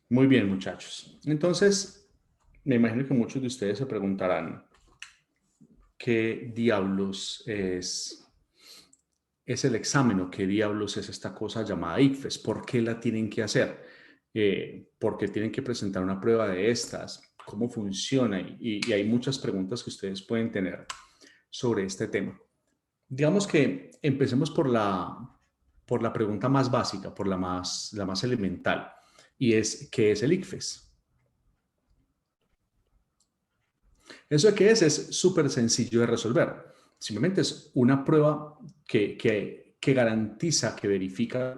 Muy bien, muchachos. Entonces, me imagino que muchos de ustedes se preguntarán, ¿qué diablos es el examen o qué diablos es esta cosa llamada ICFES? ¿Por qué la tienen que hacer? ¿Por qué tienen que presentar una prueba de estas? ¿Cómo funciona? Y hay muchas preguntas que ustedes pueden tener sobre este tema. Digamos que empecemos por la pregunta más básica, por la más elemental, y es, ¿qué es el ICFES? ¿Eso qué es? Es súper sencillo de resolver. Simplemente es una prueba que garantiza, que verifica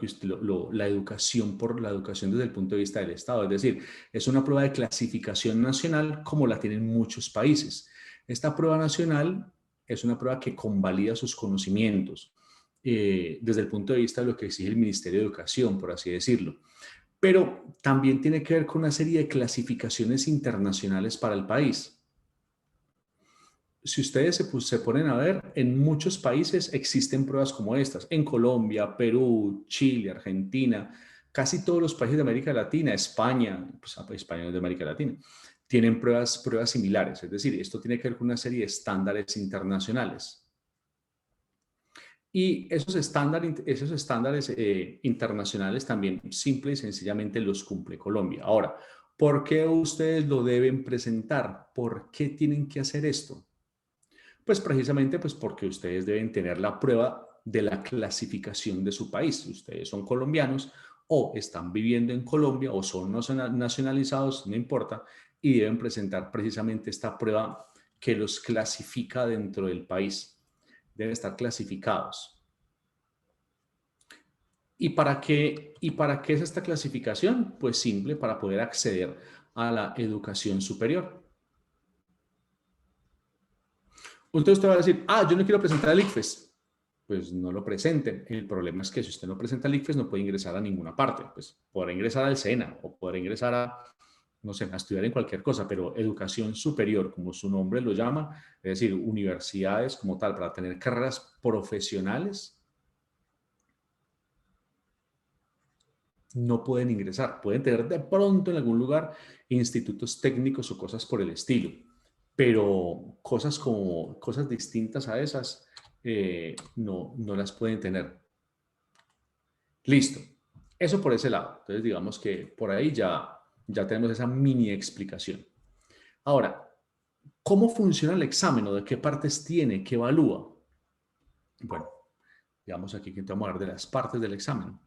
la educación por la educación desde el punto de vista del Estado. Es decir, es una prueba de clasificación nacional como la tienen muchos países. Esta prueba nacional es una prueba que convalida sus conocimientos desde el punto de vista de lo que exige el Ministerio de Educación, por así decirlo. Pero también tiene que ver con una serie de clasificaciones internacionales para el país. Si ustedes se ponen a ver, en muchos países existen pruebas como estas. En Colombia, Perú, Chile, Argentina, casi todos los países de América Latina, España, pues España es de América Latina, tienen pruebas similares. Es decir, esto tiene que ver con una serie de estándares internacionales. Y esos estándares internacionales también simple y sencillamente los cumple Colombia. Ahora, ¿por qué ustedes lo deben presentar? ¿Por qué tienen que hacer esto? Pues precisamente pues porque ustedes deben tener la prueba de la clasificación de su país. Ustedes son colombianos o están viviendo en Colombia o son nacionalizados, no importa, y deben presentar precisamente esta prueba que los clasifica dentro del país. Deben estar clasificados. ¿Y para qué es esta clasificación? Pues simple, para poder acceder a la educación superior. Entonces usted va a decir, yo no quiero presentar el ICFES. Pues no lo presenten. El problema es que si usted no presenta el ICFES no puede ingresar a ninguna parte. Pues podrá ingresar al SENA o podrá ingresar a, no sé, a estudiar en cualquier cosa, pero educación superior, como su nombre lo llama, es decir, universidades como tal, para tener carreras profesionales, no pueden ingresar. Pueden tener de pronto en algún lugar institutos técnicos o cosas por el estilo, pero cosas distintas a esas no las pueden tener. Listo. Eso por ese lado. Entonces, digamos que por ahí ya tenemos esa mini explicación. Ahora, ¿cómo funciona el examen o de qué partes tiene, qué evalúa? Bueno, digamos aquí que te vamos a hablar de las partes del examen.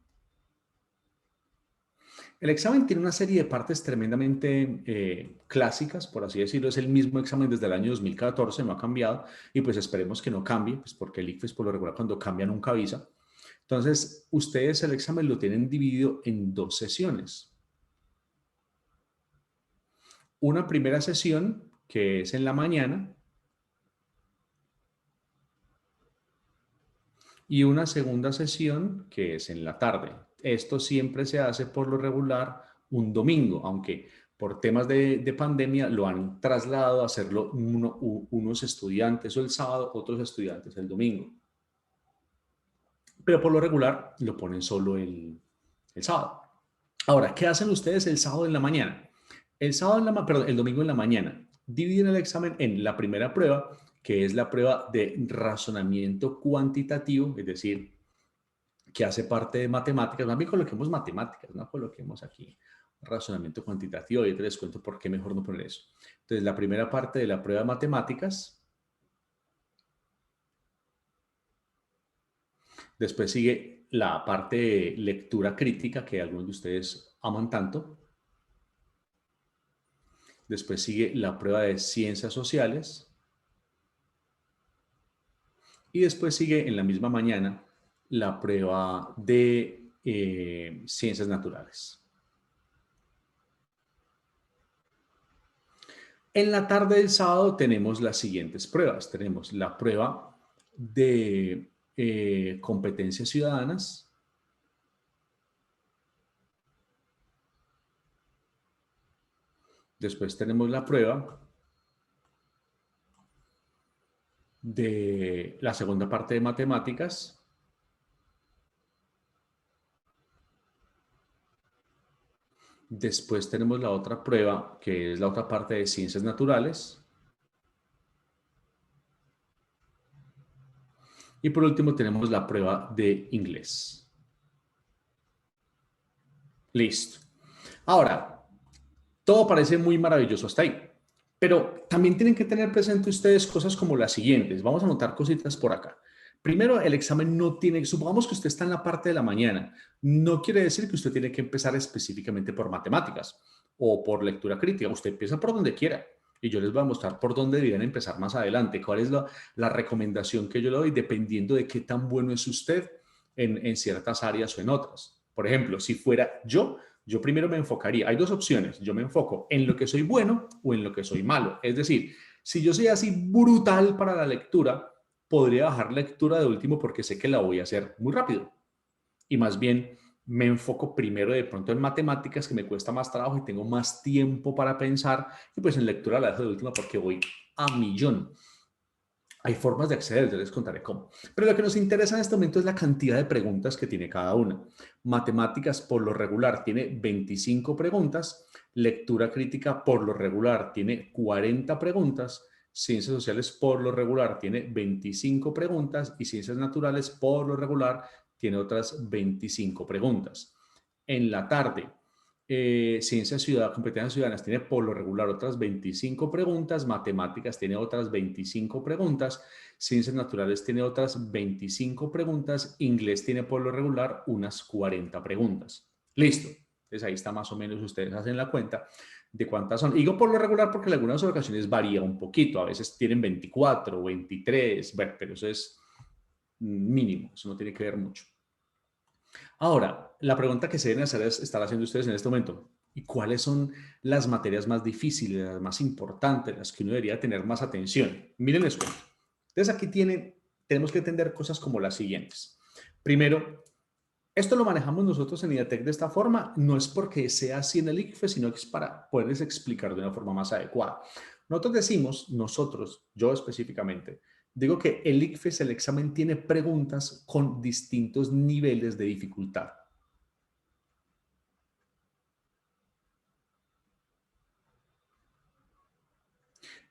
El examen tiene una serie de partes tremendamente clásicas, por así decirlo. Es el mismo examen desde el año 2014, no ha cambiado y pues esperemos que no cambie, pues porque el ICFES por lo regular cuando cambia nunca avisa. Entonces, ustedes el examen lo tienen dividido en dos sesiones. Una primera sesión que es en la mañana y una segunda sesión que es en la tarde. Esto siempre se hace por lo regular un domingo, aunque por temas de pandemia lo han trasladado a hacerlo unos estudiantes o el sábado, otros estudiantes el domingo. Pero por lo regular lo ponen solo el sábado. Ahora, ¿qué hacen ustedes el sábado en la mañana? El domingo en la mañana. Dividen el examen en la primera prueba, que es la prueba de razonamiento cuantitativo, es decir, que hace parte de matemáticas. Más bien coloquemos matemáticas, no coloquemos aquí razonamiento cuantitativo. Y te les cuento por qué mejor no poner eso. Entonces, la primera parte de la prueba de matemáticas. Después sigue la parte de lectura crítica, que algunos de ustedes aman tanto. Después sigue la prueba de ciencias sociales. Y después sigue en la misma mañana la prueba de ciencias naturales. En la tarde del sábado tenemos las siguientes pruebas. Tenemos la prueba de competencias ciudadanas. Después tenemos la prueba de la segunda parte de matemáticas. Después tenemos la otra prueba, que es la otra parte de ciencias naturales. Y por último tenemos la prueba de inglés. Listo. Ahora, todo parece muy maravilloso hasta ahí. Pero también tienen que tener presente ustedes cosas como las siguientes. Vamos a anotar cositas por acá. Primero, el examen no tiene, supongamos que usted está en la parte de la mañana, no quiere decir que usted tiene que empezar específicamente por matemáticas o por lectura crítica. Usted empieza por donde quiera y yo les voy a mostrar por dónde deberían empezar más adelante, cuál es la recomendación que yo le doy dependiendo de qué tan bueno es usted en ciertas áreas o en otras. Por ejemplo, si fuera yo primero me enfocaría, hay dos opciones, yo me enfoco en lo que soy bueno o en lo que soy malo. Es decir, si yo soy así brutal para la lectura, podría bajar lectura de último porque sé que la voy a hacer muy rápido. Y más bien me enfoco primero de pronto en matemáticas, que me cuesta más trabajo y tengo más tiempo para pensar, y pues en lectura la dejo de última porque voy a millón. Hay formas de acceder, yo les contaré cómo. Pero lo que nos interesa en este momento es la cantidad de preguntas que tiene cada una. Matemáticas por lo regular tiene 25 preguntas, lectura crítica por lo regular tiene 40 preguntas, ciencias sociales por lo regular tiene 25 preguntas y ciencias naturales por lo regular tiene otras 25 preguntas. En la tarde, ciencias ciudadanas, competencias ciudadanas tiene por lo regular otras 25 preguntas, matemáticas tiene otras 25 preguntas, ciencias naturales tiene otras 25 preguntas, inglés tiene por lo regular unas 40 preguntas. Listo. Entonces ahí está más o menos, ustedes hacen la cuenta de cuántas son. Digo por lo regular porque en algunas ocasiones varía un poquito, a veces tienen 24 o 23, bueno, pero eso es mínimo, eso no tiene que ver mucho. Ahora, la pregunta que se deben hacer es, estar haciendo ustedes en este momento, ¿y cuáles son las materias más difíciles, las más importantes, las que uno debería tener más atención? Miren, les cuento. Entonces aquí tenemos que entender cosas como las siguientes. Primero, esto lo manejamos nosotros en IDATEC de esta forma, no es porque sea así en el ICFES, sino que es para poderles explicar de una forma más adecuada. Nosotros decimos, yo específicamente, digo que el ICFES, el examen, tiene preguntas con distintos niveles de dificultad.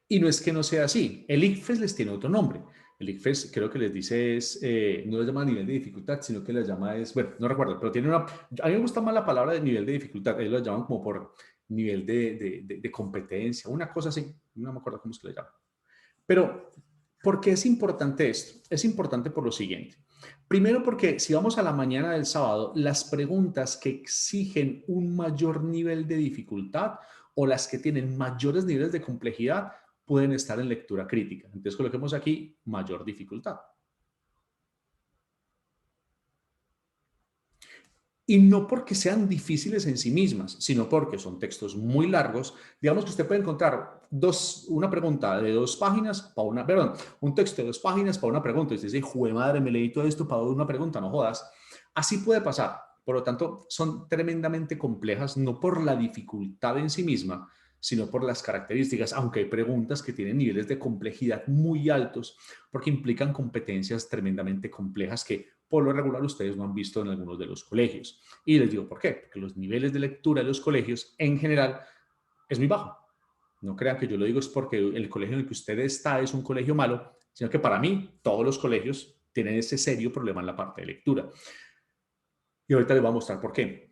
Y no es que no sea así, el ICFES les tiene otro nombre. El ICFES creo que les dice no les llama nivel de dificultad, sino que les llama bueno, no recuerdo, pero tiene a mí me gusta más la palabra de nivel de dificultad, ellos lo llaman como por nivel de competencia, una cosa así, no me acuerdo cómo es que le llaman. Pero, ¿por qué es importante esto? Es importante por lo siguiente. Primero porque si vamos a la mañana del sábado, las preguntas que exigen un mayor nivel de dificultad o las que tienen mayores niveles de complejidad pueden estar en lectura crítica. Entonces coloquemos aquí mayor dificultad. Y no porque sean difíciles en sí mismas, sino porque son textos muy largos. Digamos que usted puede encontrar una pregunta de 2 páginas para una, perdón, un texto de 2 páginas para una pregunta. Y usted dice, jue madre, me leí todo esto para una pregunta, no jodas. Así puede pasar. Por lo tanto, son tremendamente complejas, no por la dificultad en sí misma, sino por las características, aunque hay preguntas que tienen niveles de complejidad muy altos, porque implican competencias tremendamente complejas que por lo regular ustedes no han visto en algunos de los colegios. Y les digo por qué, porque los niveles de lectura de los colegios en general es muy bajo. No crean que yo lo digo es porque el colegio en el que usted está es un colegio malo, sino que para mí todos los colegios tienen ese serio problema en la parte de lectura. Y ahorita les voy a mostrar por qué.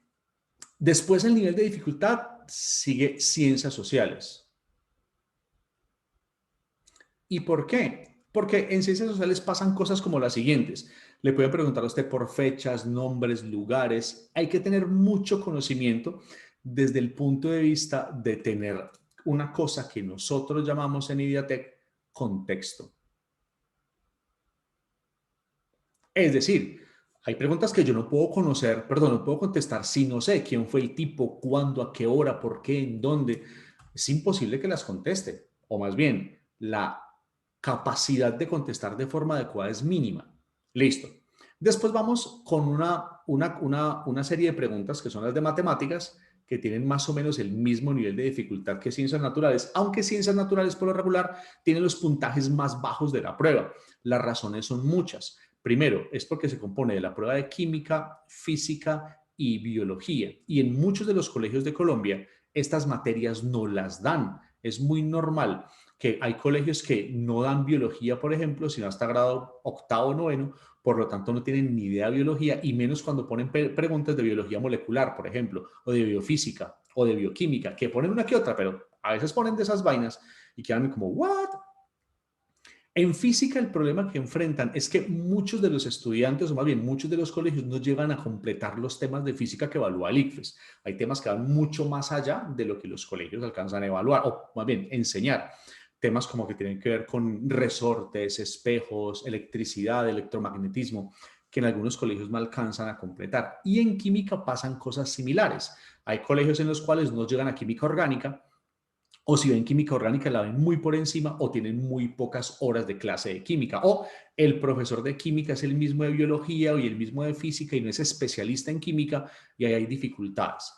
Después el nivel de dificultad sigue ciencias sociales. ¿Y por qué? Porque en ciencias sociales pasan cosas como las siguientes. Le pueden preguntar a usted por fechas, nombres, lugares. Hay que tener mucho conocimiento desde el punto de vista de tener una cosa que nosotros llamamos en IDIATEC contexto. Es decir, hay preguntas que yo no puedo conocer, perdón, no puedo contestar si no sé quién fue el tipo, cuándo, a qué hora, por qué, en dónde. Es imposible que las conteste. O más bien, la capacidad de contestar de forma adecuada es mínima. Listo. Después vamos con una serie de preguntas que son las de matemáticas, que tienen más o menos el mismo nivel de dificultad que ciencias naturales, aunque ciencias naturales por lo regular tienen los puntajes más bajos de la prueba. Las razones son muchas. Primero, es porque se compone de la prueba de química, física y biología. Y en muchos de los colegios de Colombia, estas materias no las dan. Es muy normal que hay colegios que no dan biología, por ejemplo, sino hasta grado octavo o noveno, por lo tanto no tienen ni idea de biología, y menos cuando ponen preguntas de biología molecular, por ejemplo, o de biofísica, o de bioquímica, que ponen una que otra, pero a veces ponen de esas vainas y quedan como, ¿what? En física el problema que enfrentan es que muchos de los estudiantes, o más bien muchos de los colegios, no llegan a completar los temas de física que evalúa el ICFES. Hay temas que van mucho más allá de lo que los colegios alcanzan a evaluar, o más bien enseñar. Temas como que tienen que ver con resortes, espejos, electricidad, electromagnetismo, que en algunos colegios no alcanzan a completar. Y en química pasan cosas similares. Hay colegios en los cuales no llegan a química orgánica, o si ven química orgánica la ven muy por encima o tienen muy pocas horas de clase de química, o el profesor de química es el mismo de biología y el mismo de física y no es especialista en química, y ahí hay dificultades.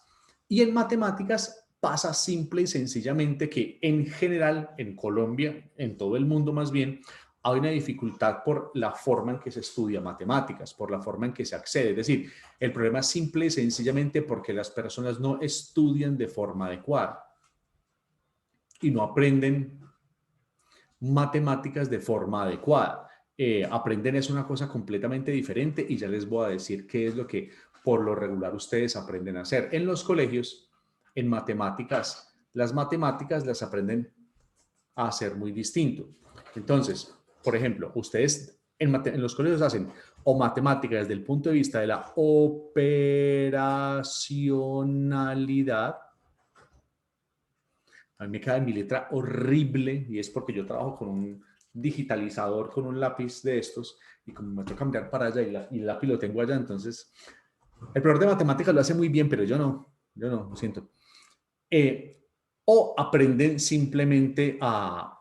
Y en matemáticas pasa simple y sencillamente que en general en Colombia, en todo el mundo más bien, hay una dificultad por la forma en que se estudia matemáticas, por la forma en que se accede. Es decir, el problema es simple y sencillamente porque las personas no estudian de forma adecuada y no aprenden matemáticas de forma adecuada. Aprenden es una cosa completamente diferente, y ya les voy a decir qué es lo que por lo regular ustedes aprenden a hacer. En los colegios, en matemáticas, las matemáticas las aprenden a hacer muy distinto. Entonces, por ejemplo, ustedes en los colegios hacen o matemáticas desde el punto de vista de la operacionalidad. A mí me queda mi letra horrible, y es porque yo trabajo con un digitalizador, con un lápiz de estos, y como me toca cambiar para allá y el lápiz lo tengo allá, entonces el profesor de matemáticas lo hace muy bien, pero yo no, lo siento. O aprenden simplemente a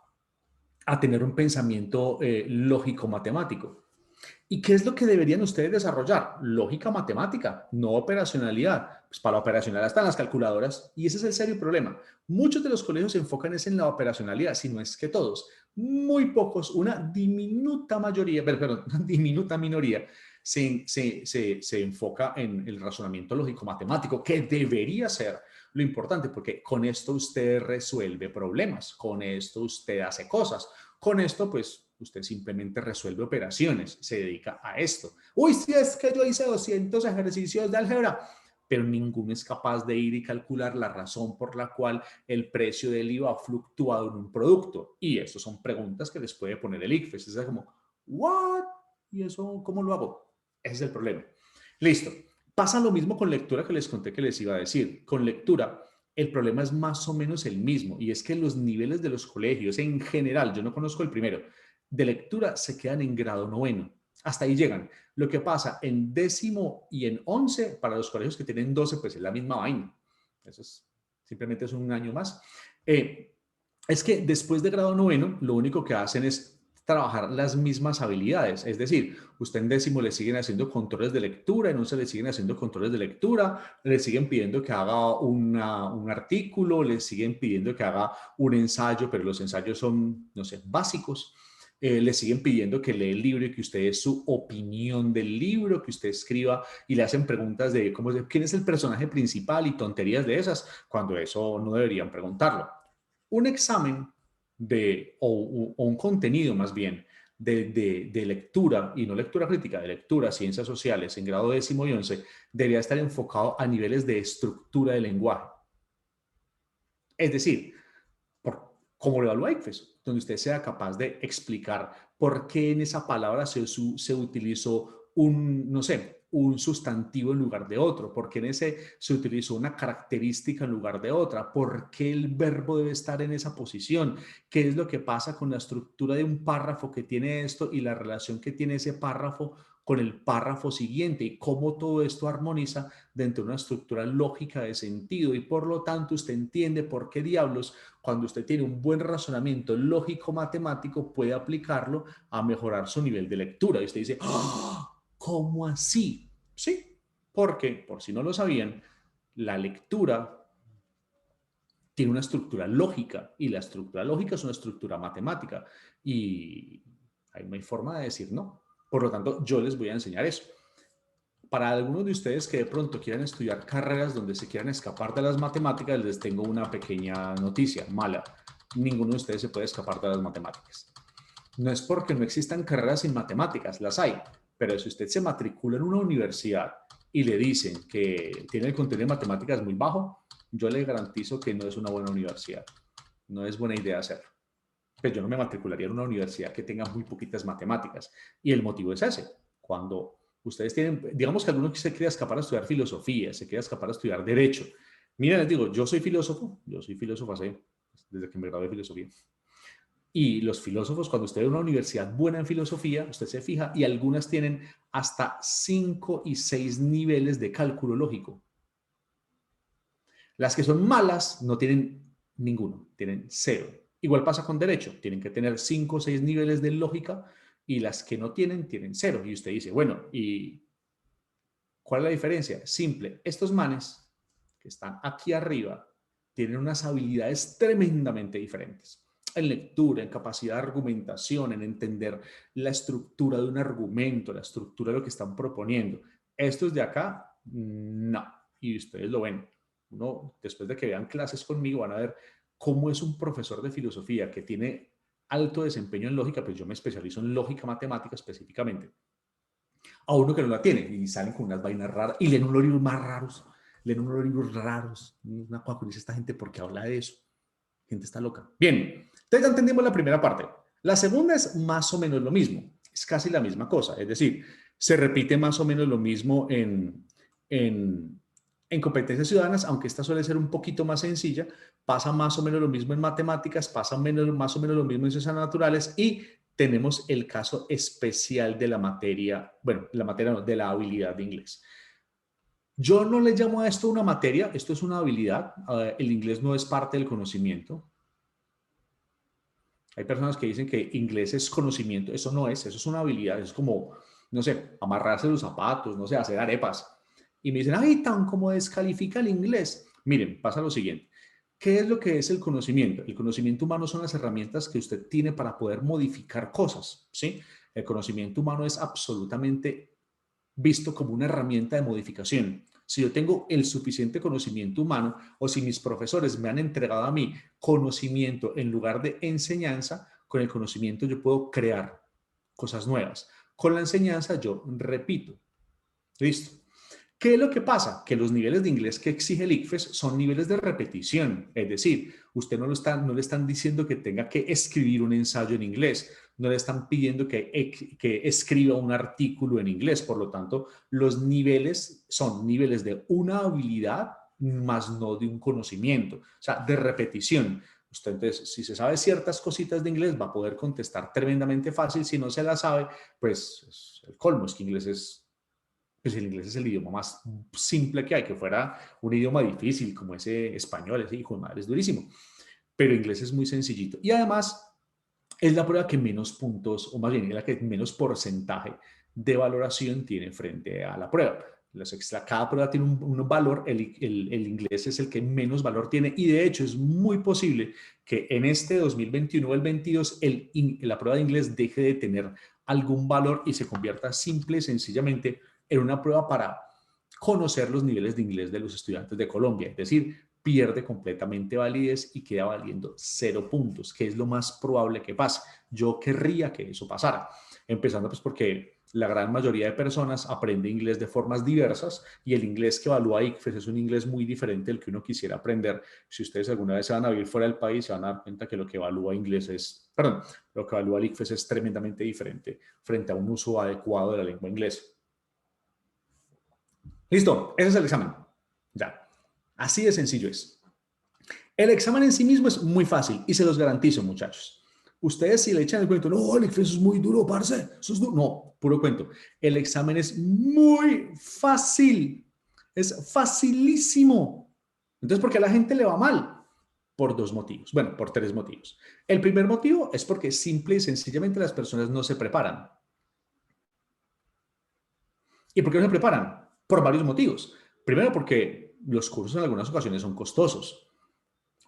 tener un pensamiento lógico-matemático. ¿Y qué es lo que deberían ustedes desarrollar? Lógica matemática, no operacionalidad. Pues para la operacionalidad están las calculadoras, y ese es el serio problema. Muchos de los colegios se enfocan en la operacionalidad, si no es que todos. Muy pocos, una diminuta mayoría, perdón, una diminuta minoría se enfoca en el razonamiento lógico matemático, que debería ser lo importante, porque con esto usted resuelve problemas, con esto usted hace cosas, con esto pues usted simplemente resuelve operaciones, se dedica a esto. Uy, si es que yo hice 200 ejercicios de álgebra, pero ninguno es capaz de ir y calcular la razón por la cual el precio del IVA ha fluctuado en un producto. Y eso son preguntas que les puede poner el ICFES. Es como, ¿what? ¿Y eso cómo lo hago? Ese es el problema. Listo. Pasa lo mismo con lectura que les conté que les iba a decir. Con lectura, el problema es más o menos el mismo, y es que los niveles de los colegios en general, yo no conozco el primero, de lectura se quedan en grado noveno. Hasta ahí llegan. Lo que pasa en décimo y en 11, para los colegios que tienen 12, pues es la misma vaina. Eso es, simplemente es un año más. Es que después de grado noveno, lo único que hacen es trabajar las mismas habilidades. Es decir, usted en décimo le siguen haciendo controles de lectura, en 11 le siguen haciendo controles de lectura, le siguen pidiendo que haga un artículo, le siguen pidiendo que haga un ensayo, pero los ensayos son, no sé, básicos. Le siguen pidiendo que lea el libro y que usted dé su opinión del libro, que usted escriba, y le hacen preguntas de quién es el personaje principal y tonterías de esas, cuando eso no deberían preguntarlo. Un examen o un contenido más bien de lectura, y no lectura crítica, de lectura, ciencias sociales en grado décimo y 11, debería estar enfocado a niveles de estructura del lenguaje. Es decir, como lo evalúa ICFES, donde usted sea capaz de explicar por qué en esa palabra se utilizó no sé, un sustantivo en lugar de otro, por qué en ese se utilizó una característica en lugar de otra, por qué el verbo debe estar en esa posición, qué es lo que pasa con la estructura de un párrafo que tiene esto y la relación que tiene ese párrafo con el párrafo siguiente, y cómo todo esto armoniza dentro de una estructura lógica de sentido, y por lo tanto usted entiende por qué diablos, cuando usted tiene un buen razonamiento lógico matemático, puede aplicarlo a mejorar su nivel de lectura. Y usted dice, ¡oh! ¿Cómo así? Sí, porque, por si no lo sabían, la lectura tiene una estructura lógica, y la estructura lógica es una estructura matemática, y ahí no hay forma de decir no. Por lo tanto, yo les voy a enseñar eso. para algunos de ustedes que de pronto quieran estudiar carreras donde se quieran escapar de las matemáticas, les tengo una pequeña noticia mala. Ninguno de ustedes se puede escapar de las matemáticas. No es porque no existan carreras sin matemáticas, las hay, pero si usted se matricula en una universidad y le dicen que tiene el contenido de matemáticas muy bajo, yo le garantizo que no es una buena universidad. No es buena idea hacerlo. Pues yo no me matricularía en una universidad que tenga muy poquitas matemáticas. Y el motivo es ese. Cuando ustedes tienen, digamos que alguno se quiere escapar a estudiar filosofía, se quiere escapar a estudiar derecho. Miren, les digo, yo soy filósofo desde que me gradué de filosofía. Y los filósofos, cuando usted ve una universidad buena en filosofía, usted se fija y algunas tienen hasta 5 y 6 niveles de cálculo lógico. Las que son malas no tienen ninguno, tienen 0. Igual pasa con derecho, tienen que tener 5 o 6 niveles de lógica y las que no tienen, tienen 0. Y usted dice, bueno, ¿y cuál es la diferencia? Simple, estos manes que están aquí arriba tienen unas habilidades tremendamente diferentes en lectura, en capacidad de argumentación, en entender la estructura de un argumento, la estructura de lo que están proponiendo. Estos de acá, no. Y ustedes lo ven. Uno, después de que vean clases conmigo, van a ver cómo es un profesor de filosofía que tiene alto desempeño en lógica, pues yo me especializo en lógica matemática específicamente, a uno que no la tiene y salen con unas vainas raras y leen unos libros más raros, leen unos libros raros. Una cosa que dice esta gente, ¿por qué habla de eso? Gente está loca. Bien, entonces ya entendimos la primera parte. La segunda es más o menos lo mismo, es casi la misma cosa, es decir, se repite más o menos lo mismo en competencias ciudadanas, aunque esta suele ser un poquito más sencilla, pasa más o menos lo mismo en matemáticas, pasa más o menos lo mismo en ciencias naturales y tenemos el caso especial de la materia, bueno, la materia no, de la habilidad de inglés. Yo no le llamo a esto una materia, esto es una habilidad. El inglés no es parte del conocimiento. Hay personas que dicen que inglés es conocimiento, eso no es, eso es una habilidad, es como, no sé, amarrarse los zapatos, no sé, hacer arepas. Y me dicen, ay, tan como descalifica el inglés. Miren, pasa lo siguiente. ¿Qué es lo que es el conocimiento? El conocimiento humano son las herramientas que usted tiene para poder modificar cosas, ¿sí? El conocimiento humano es absolutamente visto como una herramienta de modificación. Si yo tengo el suficiente conocimiento humano o si mis profesores me han entregado a mí conocimiento en lugar de enseñanza, con el conocimiento yo puedo crear cosas nuevas. Con la enseñanza yo repito. Listo. ¿Qué es lo que pasa? Que los niveles de inglés que exige el ICFES son niveles de repetición. Es decir, usted no le están diciendo que tenga que escribir un ensayo en inglés, no le están pidiendo que escriba un artículo en inglés. Por lo tanto, los niveles son niveles de una habilidad más no de un conocimiento, o sea, de repetición. Usted entonces, si se sabe ciertas cositas de inglés, va a poder contestar tremendamente fácil. Si no se la sabe, pues es el colmo, es que inglés es pues el inglés es el idioma más simple que hay, que fuera un idioma difícil como ese español, ese hijo de madre es durísimo, pero inglés es muy sencillito. Y además es la prueba que menos puntos, o más bien es la que menos porcentaje de valoración tiene frente a la prueba. Cada prueba tiene un valor, el inglés es el que menos valor tiene y de hecho es muy posible que en este 2021 o el 22 la prueba de inglés deje de tener algún valor y se convierta simple y sencillamente en una prueba para conocer los niveles de inglés de los estudiantes de Colombia, es decir, pierde completamente validez y queda valiendo 0 puntos, que es lo más probable que pase. Yo querría que eso pasara, empezando pues porque la gran mayoría de personas aprende inglés de formas diversas y el inglés que evalúa ICFES es un inglés muy diferente del que uno quisiera aprender. Si ustedes alguna vez se van a vivir fuera del país, se van a dar cuenta que lo que evalúa lo que evalúa el ICFES es tremendamente diferente frente a un uso adecuado de la lengua inglesa. Listo, ese es el examen. Ya, así de sencillo es. El examen en sí mismo es muy fácil y se los garantizo, muchachos. Ustedes si le echan el cuento, no, el examen es muy duro, parce, eso es duro. No, puro cuento. El examen es muy fácil, es facilísimo. Entonces, ¿por qué a la gente le va mal? Por 2 motivos, bueno, por 3 motivos. El primer motivo es porque simple y sencillamente las personas no se preparan. ¿Y por qué no se preparan? Por varios motivos. Primero, porque los cursos en algunas ocasiones son costosos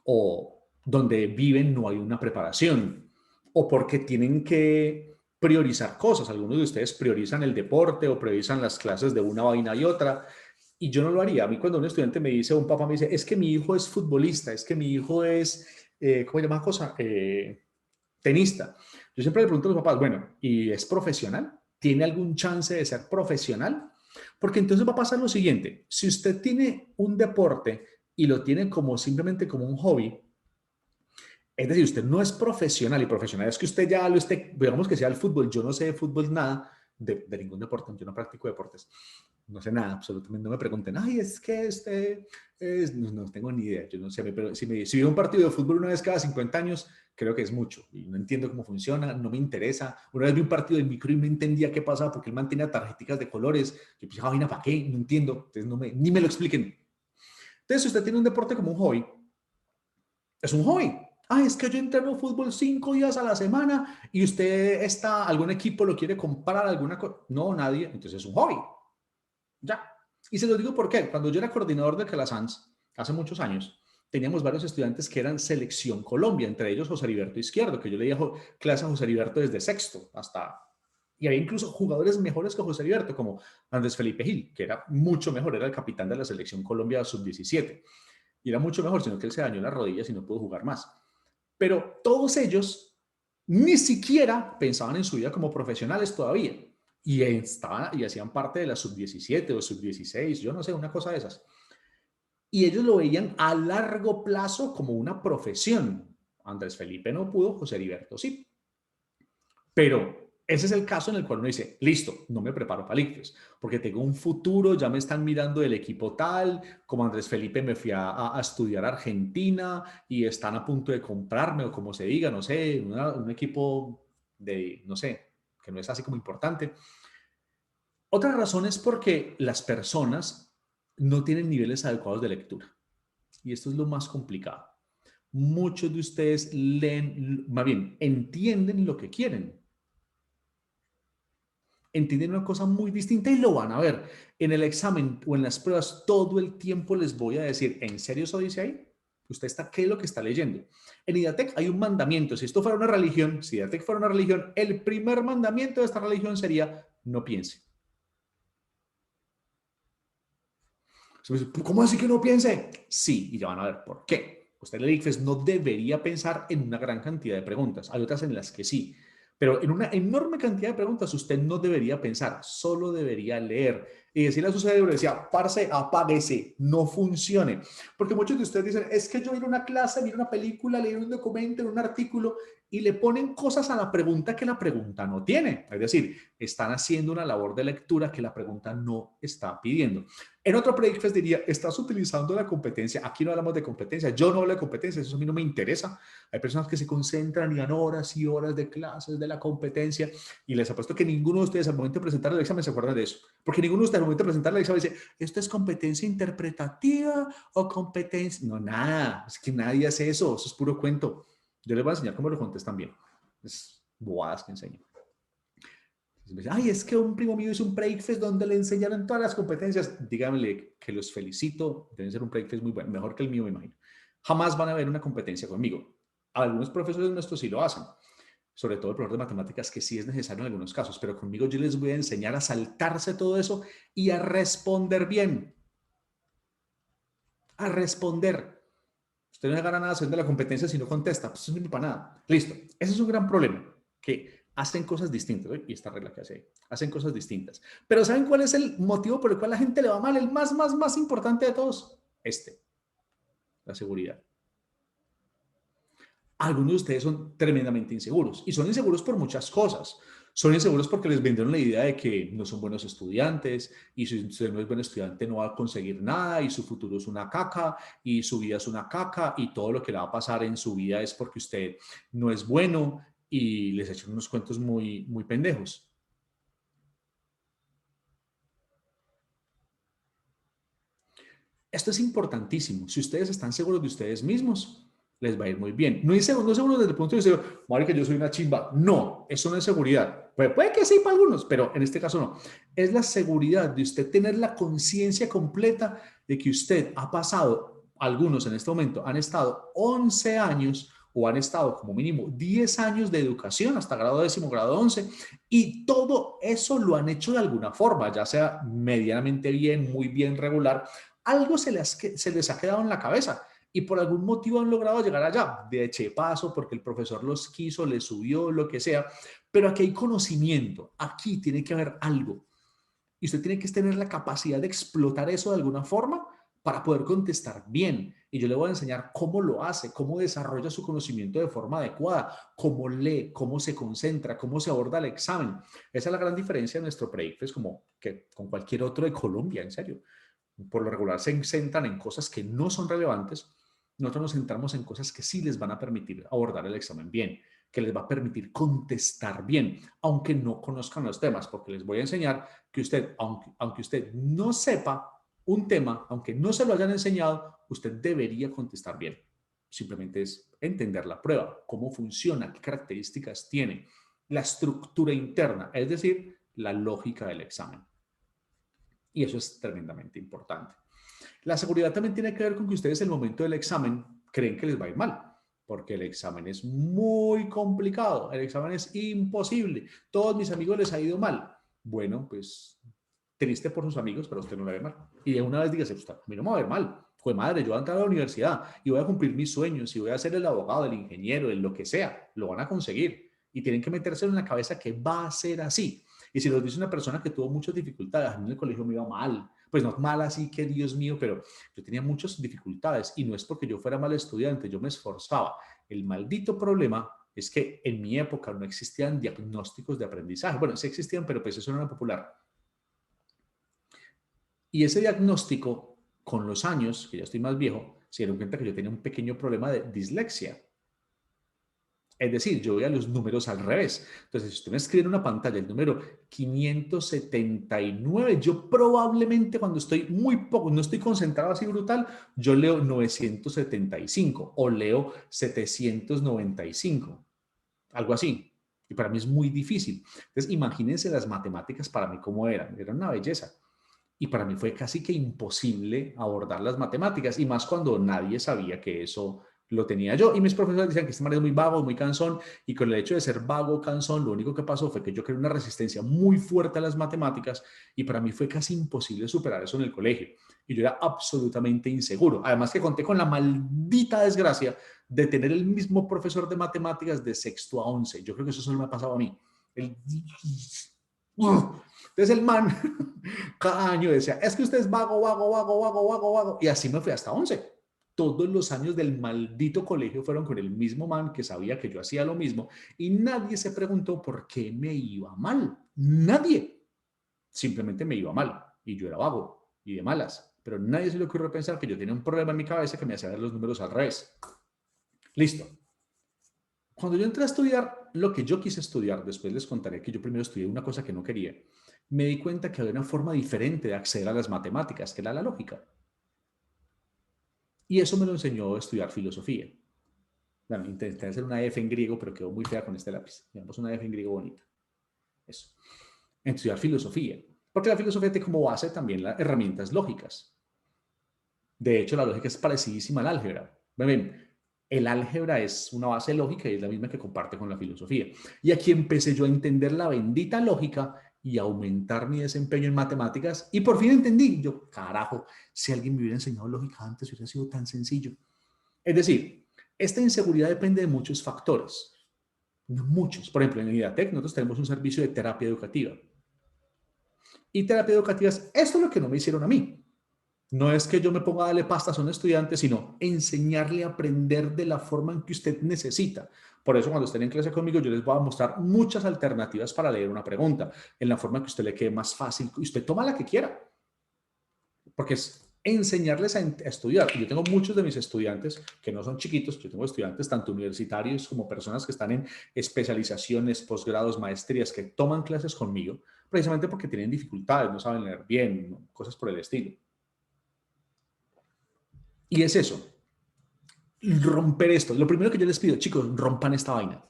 o donde viven no hay una preparación o porque tienen que priorizar cosas. Algunos de ustedes priorizan el deporte o priorizan las clases de una vaina y otra. Y yo no lo haría. A mí cuando un estudiante me dice, un papá me dice, es que mi hijo es futbolista, es que mi hijo es, ¿cómo se llama la cosa? Tenista. Yo siempre le pregunto a los papás, bueno, ¿y es profesional? ¿Tiene algún chance de ser profesional? Porque entonces va a pasar lo siguiente, si usted tiene un deporte y lo tiene como simplemente como un hobby, es decir, usted no es profesional y profesional es que usted ya lo esté, digamos que sea el fútbol, yo no sé de fútbol nada, de ningún deporte, yo no practico deportes, no sé nada, absolutamente, no me pregunten, ay, es que no, no tengo ni idea, yo no sé, pero si veo un partido de fútbol una vez cada 50 años, creo que es mucho, y no entiendo cómo funciona, no me interesa, una vez vi un partido de micro y no entendía qué pasaba, porque él mantenía tarjeticas de colores, yo pensaba, vaina, ¿para qué? No entiendo, entonces ni me lo expliquen. Entonces, si usted tiene un deporte como un hobby, es un hobby. Ah, es que yo entreno fútbol 5 días a la semana y usted está, algún equipo lo quiere comprar, alguna cosa. No, nadie. Entonces es un hobby. Ya. Y se lo digo porque cuando yo era coordinador de Calasanz, hace muchos años, teníamos varios estudiantes que eran selección Colombia, entre ellos José Heriberto Izquierdo, que yo le di clase a José Heriberto desde sexto hasta... Y había incluso jugadores mejores que José Heriberto, como Andrés Felipe Gil, que era mucho mejor, era el capitán de la selección Colombia sub-17. Y era mucho mejor, sino que él se dañó las rodillas y no pudo jugar más. Pero todos ellos ni siquiera pensaban en su vida como profesionales todavía. Y hacían parte de la sub-17 o sub-16, yo no sé, una cosa de esas. Y ellos lo veían a largo plazo como una profesión. Andrés Felipe no pudo, José Heriberto sí. Pero ese es el caso en el cual uno dice, listo, no me preparo para el ICFES, porque tengo un futuro, ya me están mirando del equipo tal, como Andrés Felipe me fui a estudiar a Argentina y están a punto de comprarme o como se diga, no sé, un equipo de, no sé, que no es así como importante. Otra razón es porque las personas no tienen niveles adecuados de lectura. Y esto es lo más complicado. Muchos de ustedes leen, más bien, entienden lo que quieren, entienden una cosa muy distinta y lo van a ver. En el examen o en las pruebas todo el tiempo les voy a decir, ¿en serio eso dice ahí? ¿Usted está qué es lo que está leyendo? En IDATEC hay un mandamiento. Si esto fuera una religión, si IDATEC fuera una religión, el primer mandamiento de esta religión sería no piense. ¿Cómo así que no piense? Sí, y ya van a ver por qué. Usted en el ICFES no debería pensar en una gran cantidad de preguntas. Hay otras en las que sí. Pero en una enorme cantidad de preguntas usted no debería pensar, solo debería leer y decirle a su cerebro, decía, parce, apáguese, no funcione. Porque muchos de ustedes dicen, es que yo ir a una clase, vi una película, leí un documento, un artículo y le ponen cosas a la pregunta que la pregunta no tiene. Es decir, están haciendo una labor de lectura que la pregunta no está pidiendo. En otro Breakfast diría, estás utilizando la competencia. Aquí no hablamos de competencia. Yo no hablo de competencia. Eso a mí no me interesa. Hay personas que se concentran y dan horas y horas de clases de la competencia y les apuesto que ninguno de ustedes al momento de presentar el examen se acuerda de eso. Porque ninguno de ustedes al momento de presentar el examen dice, ¿esto es competencia interpretativa o competencia? No, nada. Es que nadie hace eso. Eso es puro cuento. Yo les voy a enseñar cómo lo contestan bien. Es bobadas que enseño. Ay, es que un primo mío hizo un breakfast donde le enseñaron todas las competencias. Díganle que los felicito, deben ser un breakfast muy bueno, mejor que el mío, me imagino. Jamás van a ver una competencia conmigo. Algunos profesores nuestros sí lo hacen, sobre todo el profesor de matemáticas, que sí es necesario en algunos casos, pero conmigo yo les voy a enseñar a saltarse todo eso y a responder bien. A responder. Usted no gana nada haciendo la competencia si no contesta, pues eso no es para nada. Listo. Ese es un gran problema, que hacen cosas distintas, ¿eh? Y esta regla que hace ahí, hacen cosas distintas. Pero ¿saben cuál es el motivo por el cual a la gente le va mal? El más importante de todos. La seguridad. Algunos de ustedes son tremendamente inseguros y son inseguros por muchas cosas. Son inseguros porque les vendieron la idea de que no son buenos estudiantes y si usted no es buen estudiante no va a conseguir nada y su futuro es una caca y su vida es una caca y todo lo que le va a pasar en su vida es porque usted no es bueno y les echan unos cuentos muy pendejos. Esto es importantísimo. Si ustedes están seguros de ustedes mismos, les va a ir muy bien. No es seguro, no es seguro desde el punto de vista, madre, que yo soy una chimba. No, eso no es seguridad. Puede que sí para algunos, pero en este caso no. Es la seguridad de usted tener la conciencia completa de que usted ha pasado, algunos en este momento han estado 11 años o han estado como mínimo 10 años de educación hasta grado décimo, grado 11, y todo eso lo han hecho de alguna forma, ya sea medianamente bien, muy bien, regular. Algo se les ha quedado en la cabeza y por algún motivo han logrado llegar allá, de paso, porque el profesor los quiso, les subió, lo que sea, pero aquí hay conocimiento, aquí tiene que haber algo. Y usted tiene que tener la capacidad de explotar eso de alguna forma para poder contestar bien. Y yo le voy a enseñar cómo lo hace, cómo desarrolla su conocimiento de forma adecuada, cómo lee, cómo se concentra, cómo se aborda el examen. Esa es la gran diferencia de nuestro pre-ICFES como que con cualquier otro de Colombia, en serio. Por lo regular se centran en cosas que no son relevantes. Nosotros nos centramos en cosas que sí les van a permitir abordar el examen bien, que les va a permitir contestar bien, aunque no conozcan los temas, porque les voy a enseñar que usted, aunque usted no sepa un tema, aunque no se lo hayan enseñado, usted debería contestar bien. Simplemente es entender la prueba, cómo funciona, qué características tiene, la estructura interna, es decir, la lógica del examen. Y eso es tremendamente importante. La seguridad también tiene que ver con que ustedes en el momento del examen creen que les va a ir mal, porque el examen es muy complicado, el examen es imposible, todos mis amigos les ha ido mal. Bueno, pues triste por sus amigos, pero a usted no le va a ir mal. Y de una vez dígase, a mí no me va a ir mal. Fue madre, yo voy a entrar a la universidad y voy a cumplir mis sueños y voy a ser el abogado, el ingeniero, el lo que sea. Lo van a conseguir. Y tienen que meterse en la cabeza que va a ser así. Y si lo dice una persona que tuvo muchas dificultades, a mí en el colegio me iba mal, pues no mal así que Dios mío, pero yo tenía muchas dificultades y no es porque yo fuera mal estudiante, yo me esforzaba. El maldito problema es que en mi época no existían diagnósticos de aprendizaje. Bueno, sí existían, pero pues eso no era popular. Y ese diagnóstico, con los años, que ya estoy más viejo, se dieron cuenta que yo tenía un pequeño problema de dislexia. Es decir, yo veía los números al revés. Entonces, si usted me escribe en una pantalla el número 579, yo probablemente cuando estoy muy poco, no estoy concentrado así brutal, yo leo 975 o leo 795, algo así. Y para mí es muy difícil. Entonces, imagínense las matemáticas para mí cómo eran. Era una belleza. Y para mí fue casi que imposible abordar las matemáticas, y más cuando nadie sabía que eso lo tenía yo. Y mis profesores decían que este man es muy vago, muy cansón, y con el hecho de ser vago, cansón, lo único que pasó fue que yo creé una resistencia muy fuerte a las matemáticas, y para mí fue casi imposible superar eso en el colegio. Y yo era absolutamente inseguro. Además que conté con la maldita desgracia de tener el mismo profesor de matemáticas de sexto a 11. Yo creo que eso solo me ha pasado a mí. El... Entonces el man cada año decía, es que usted es vago, vago, vago, vago, vago, vago. Y así me fui hasta 11. Todos los años del maldito colegio fueron con el mismo man que sabía que yo hacía lo mismo y nadie se preguntó por qué me iba mal. Nadie. Simplemente me iba mal y yo era vago y de malas. Pero nadie se le ocurrió pensar que yo tenía un problema en mi cabeza que me hacía ver los números al revés. Listo. Cuando yo entré a estudiar lo que yo quise estudiar, después les contaré que yo primero estudié una cosa que no quería, me di cuenta que había una forma diferente de acceder a las matemáticas, que era la lógica. Y eso me lo enseñó a estudiar filosofía. Bueno, intenté hacer una F en griego, pero quedó muy fea con este lápiz. Digamos una F en griego bonita. Eso. Estudiar filosofía. Porque la filosofía tiene como base también las herramientas lógicas. De hecho, la lógica es parecidísima al álgebra. Ven, el álgebra es una base lógica y es la misma que comparte con la filosofía. Y aquí empecé yo a entender la bendita lógica y aumentar mi desempeño en matemáticas. Y por fin entendí. Yo, carajo, si alguien me hubiera enseñado lógica antes, hubiera sido tan sencillo. Es decir, esta inseguridad depende de muchos factores. Muchos. Por ejemplo, en IDATEC nosotros tenemos un servicio de terapia educativa. Y terapia educativa es esto es lo que no me hicieron a mí. No es que yo me ponga a darle pastas a un estudiante, sino enseñarle a aprender de la forma en que usted necesita. Por eso cuando estén en clase conmigo yo les voy a mostrar muchas alternativas para leer una pregunta, en la forma que usted le quede más fácil y usted toma la que quiera. Porque es enseñarles a estudiar. Yo tengo muchos de mis estudiantes que no son chiquitos, yo tengo estudiantes tanto universitarios como personas que están en especializaciones, posgrados, maestrías, que toman clases conmigo, precisamente porque tienen dificultades, no saben leer bien, cosas por el estilo. Y es eso, romper esto. Lo primero que yo les pido, chicos, rompan esta vaina.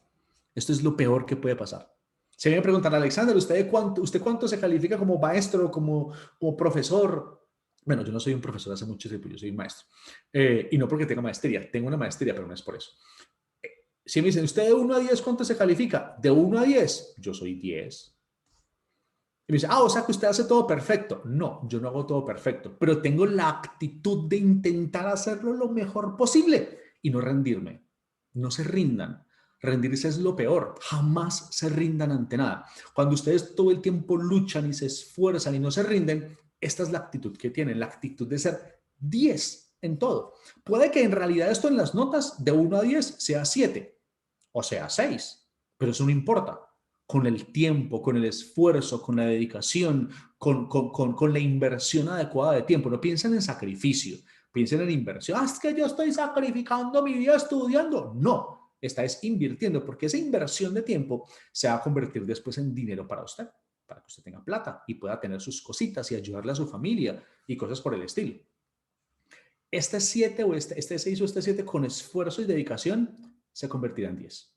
Esto es lo peor que puede pasar. Si me preguntan, Alexander, ¿usted cuánto se califica como maestro, como profesor? Bueno, yo no soy un profesor hace mucho tiempo, yo soy un maestro. Y no porque tenga maestría, tengo una maestría, pero no es por eso. Si me dicen, ¿usted de 1 a 10 cuánto se califica? De 1 a 10, yo soy 10. Y me dice, o sea que usted hace todo perfecto. No, yo no hago todo perfecto, pero tengo la actitud de intentar hacerlo lo mejor posible y no rendirme. No se rindan. Rendirse es lo peor. Jamás se rindan ante nada. Cuando ustedes todo el tiempo luchan y se esfuerzan y no se rinden, esta es la actitud que tienen, la actitud de ser 10 en todo. Puede que en realidad esto en las notas de 1 a 10 sea 7 o sea 6, pero eso no importa. Con el tiempo, con el esfuerzo, con la dedicación, con la inversión adecuada de tiempo. No piensen en sacrificio, piensen en inversión. Es que yo estoy sacrificando mi vida estudiando. No, estáis invirtiendo porque esa inversión de tiempo se va a convertir después en dinero para que usted tenga plata y pueda tener sus cositas y ayudarle a su familia y cosas por el estilo. Este 7 o este 6 o este 7 con esfuerzo y dedicación se convertirá en 10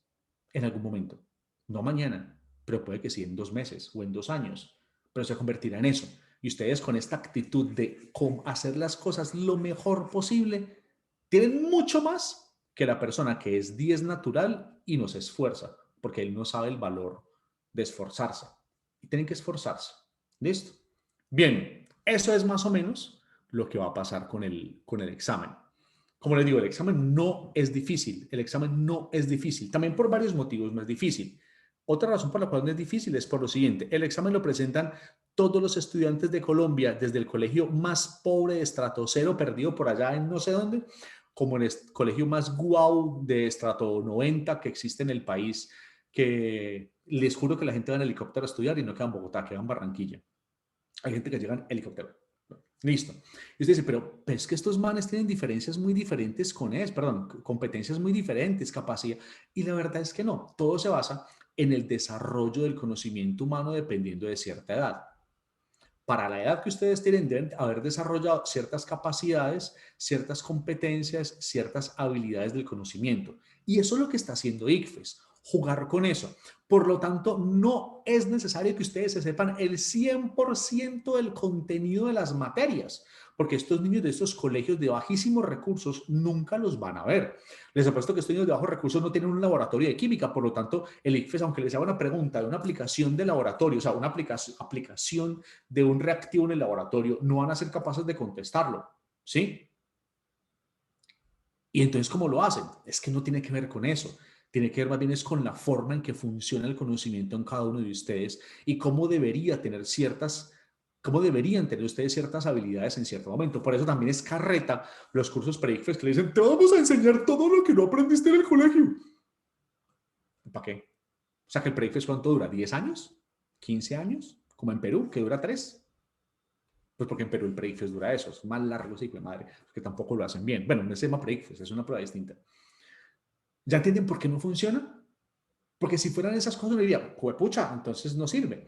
en algún momento. No mañana, pero puede que sí en 2 meses o en 2 años, pero se convertirá en eso. Y ustedes con esta actitud de hacer las cosas lo mejor posible, tienen mucho más que la persona que es 10 natural y no se esfuerza, porque él no sabe el valor de esforzarse. Y tienen que esforzarse. ¿Listo? Bien, eso es más o menos lo que va a pasar con el examen. Como les digo, el examen no es difícil. El examen no es difícil. También por varios motivos no es difícil. Otra razón por la cual no es difícil es por lo siguiente. El examen lo presentan todos los estudiantes de Colombia, desde el colegio más pobre de estrato cero, perdido por allá en no sé dónde, como el colegio más guau de estrato 90 que existe en el país, que les juro que la gente va en helicóptero a estudiar y no queda en Bogotá, queda en Barranquilla. Hay gente que llega en helicóptero. Listo. Y usted dice, pero es que estos manes tienen diferencias muy diferentes competencias muy diferentes, capacidad. Y la verdad es que no. Todo se basa en el desarrollo del conocimiento humano dependiendo de cierta edad. Para la edad que ustedes tienen, deben haber desarrollado ciertas capacidades, ciertas competencias, ciertas habilidades del conocimiento. Y eso es lo que está haciendo ICFES, jugar con eso. Por lo tanto, no es necesario que ustedes se sepan el 100% del contenido de las materias, porque estos niños de estos colegios de bajísimos recursos nunca los van a ver. Les apuesto que estos niños de bajos recursos no tienen un laboratorio de química, por lo tanto, el ICFES, aunque les haga una pregunta de una aplicación de laboratorio, o sea, una aplicación de un reactivo en el laboratorio, no van a ser capaces de contestarlo, ¿sí? Y entonces, ¿cómo lo hacen? Es que no tiene que ver con eso. Tiene que ver más bien es con la forma en que funciona el conocimiento en cada uno de ustedes y cómo deberían tener ustedes ciertas habilidades en cierto momento. Por eso también es carreta los cursos pre-ICFES que le dicen, te vamos a enseñar todo lo que no aprendiste en el colegio. ¿Para qué? O sea, que el pre-ICFES, ¿cuánto dura? ¿10 años? ¿15 años? Como en Perú, que dura 3. Pues porque en Perú el pre-ICFES dura eso, es más largo, sí, pues madre, que tampoco lo hacen bien. Bueno, no se llama pre-ICFES, es una prueba distinta. ¿Ya entienden por qué no funciona? Porque si fueran esas cosas, me diría, pucha, entonces no sirve.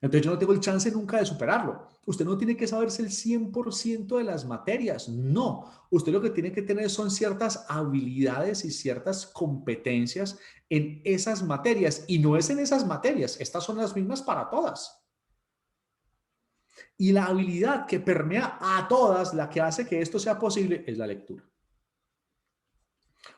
Entonces yo no tengo el chance nunca de superarlo. Usted no tiene que saberse el 100% de las materias, no. Usted lo que tiene que tener son ciertas habilidades y ciertas competencias en esas materias. Y no es en esas materias, estas son las mismas para todas. Y la habilidad que permea a todas, la que hace que esto sea posible, es la lectura.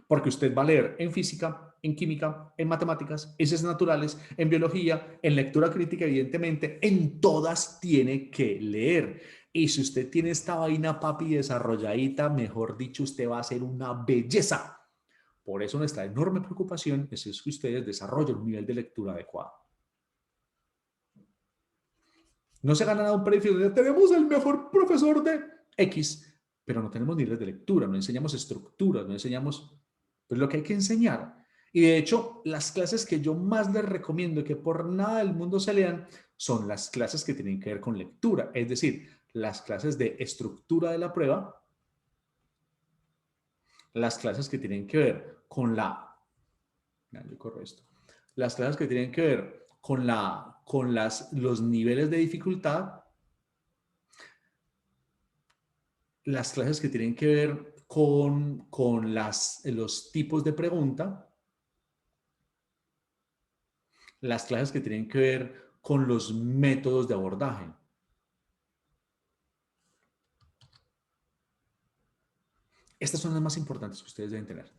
Porque usted va a leer en física, en química, en matemáticas, en ciencias naturales, en biología, en lectura crítica, evidentemente, en todas tiene que leer. Y si usted tiene esta vaina, papi, desarrolladita, mejor dicho, usted va a ser una belleza. Por eso nuestra enorme preocupación es que ustedes desarrollen un nivel de lectura adecuado. No se gana nada un premio. Tenemos el mejor profesor de X, pero no tenemos niveles de lectura, no enseñamos estructuras, no enseñamos pues, lo que hay que enseñar. Y de hecho, las clases que yo más les recomiendo que por nada del mundo se lean son las clases que tienen que ver con lectura, es decir, las clases de estructura de la prueba, las clases que tienen que ver con yo corro esto, las clases que tienen que ver con los niveles de dificultad, las clases que tienen que ver con los tipos de pregunta, las clases que tienen que ver con los métodos de abordaje. Estas son las más importantes que ustedes deben tener.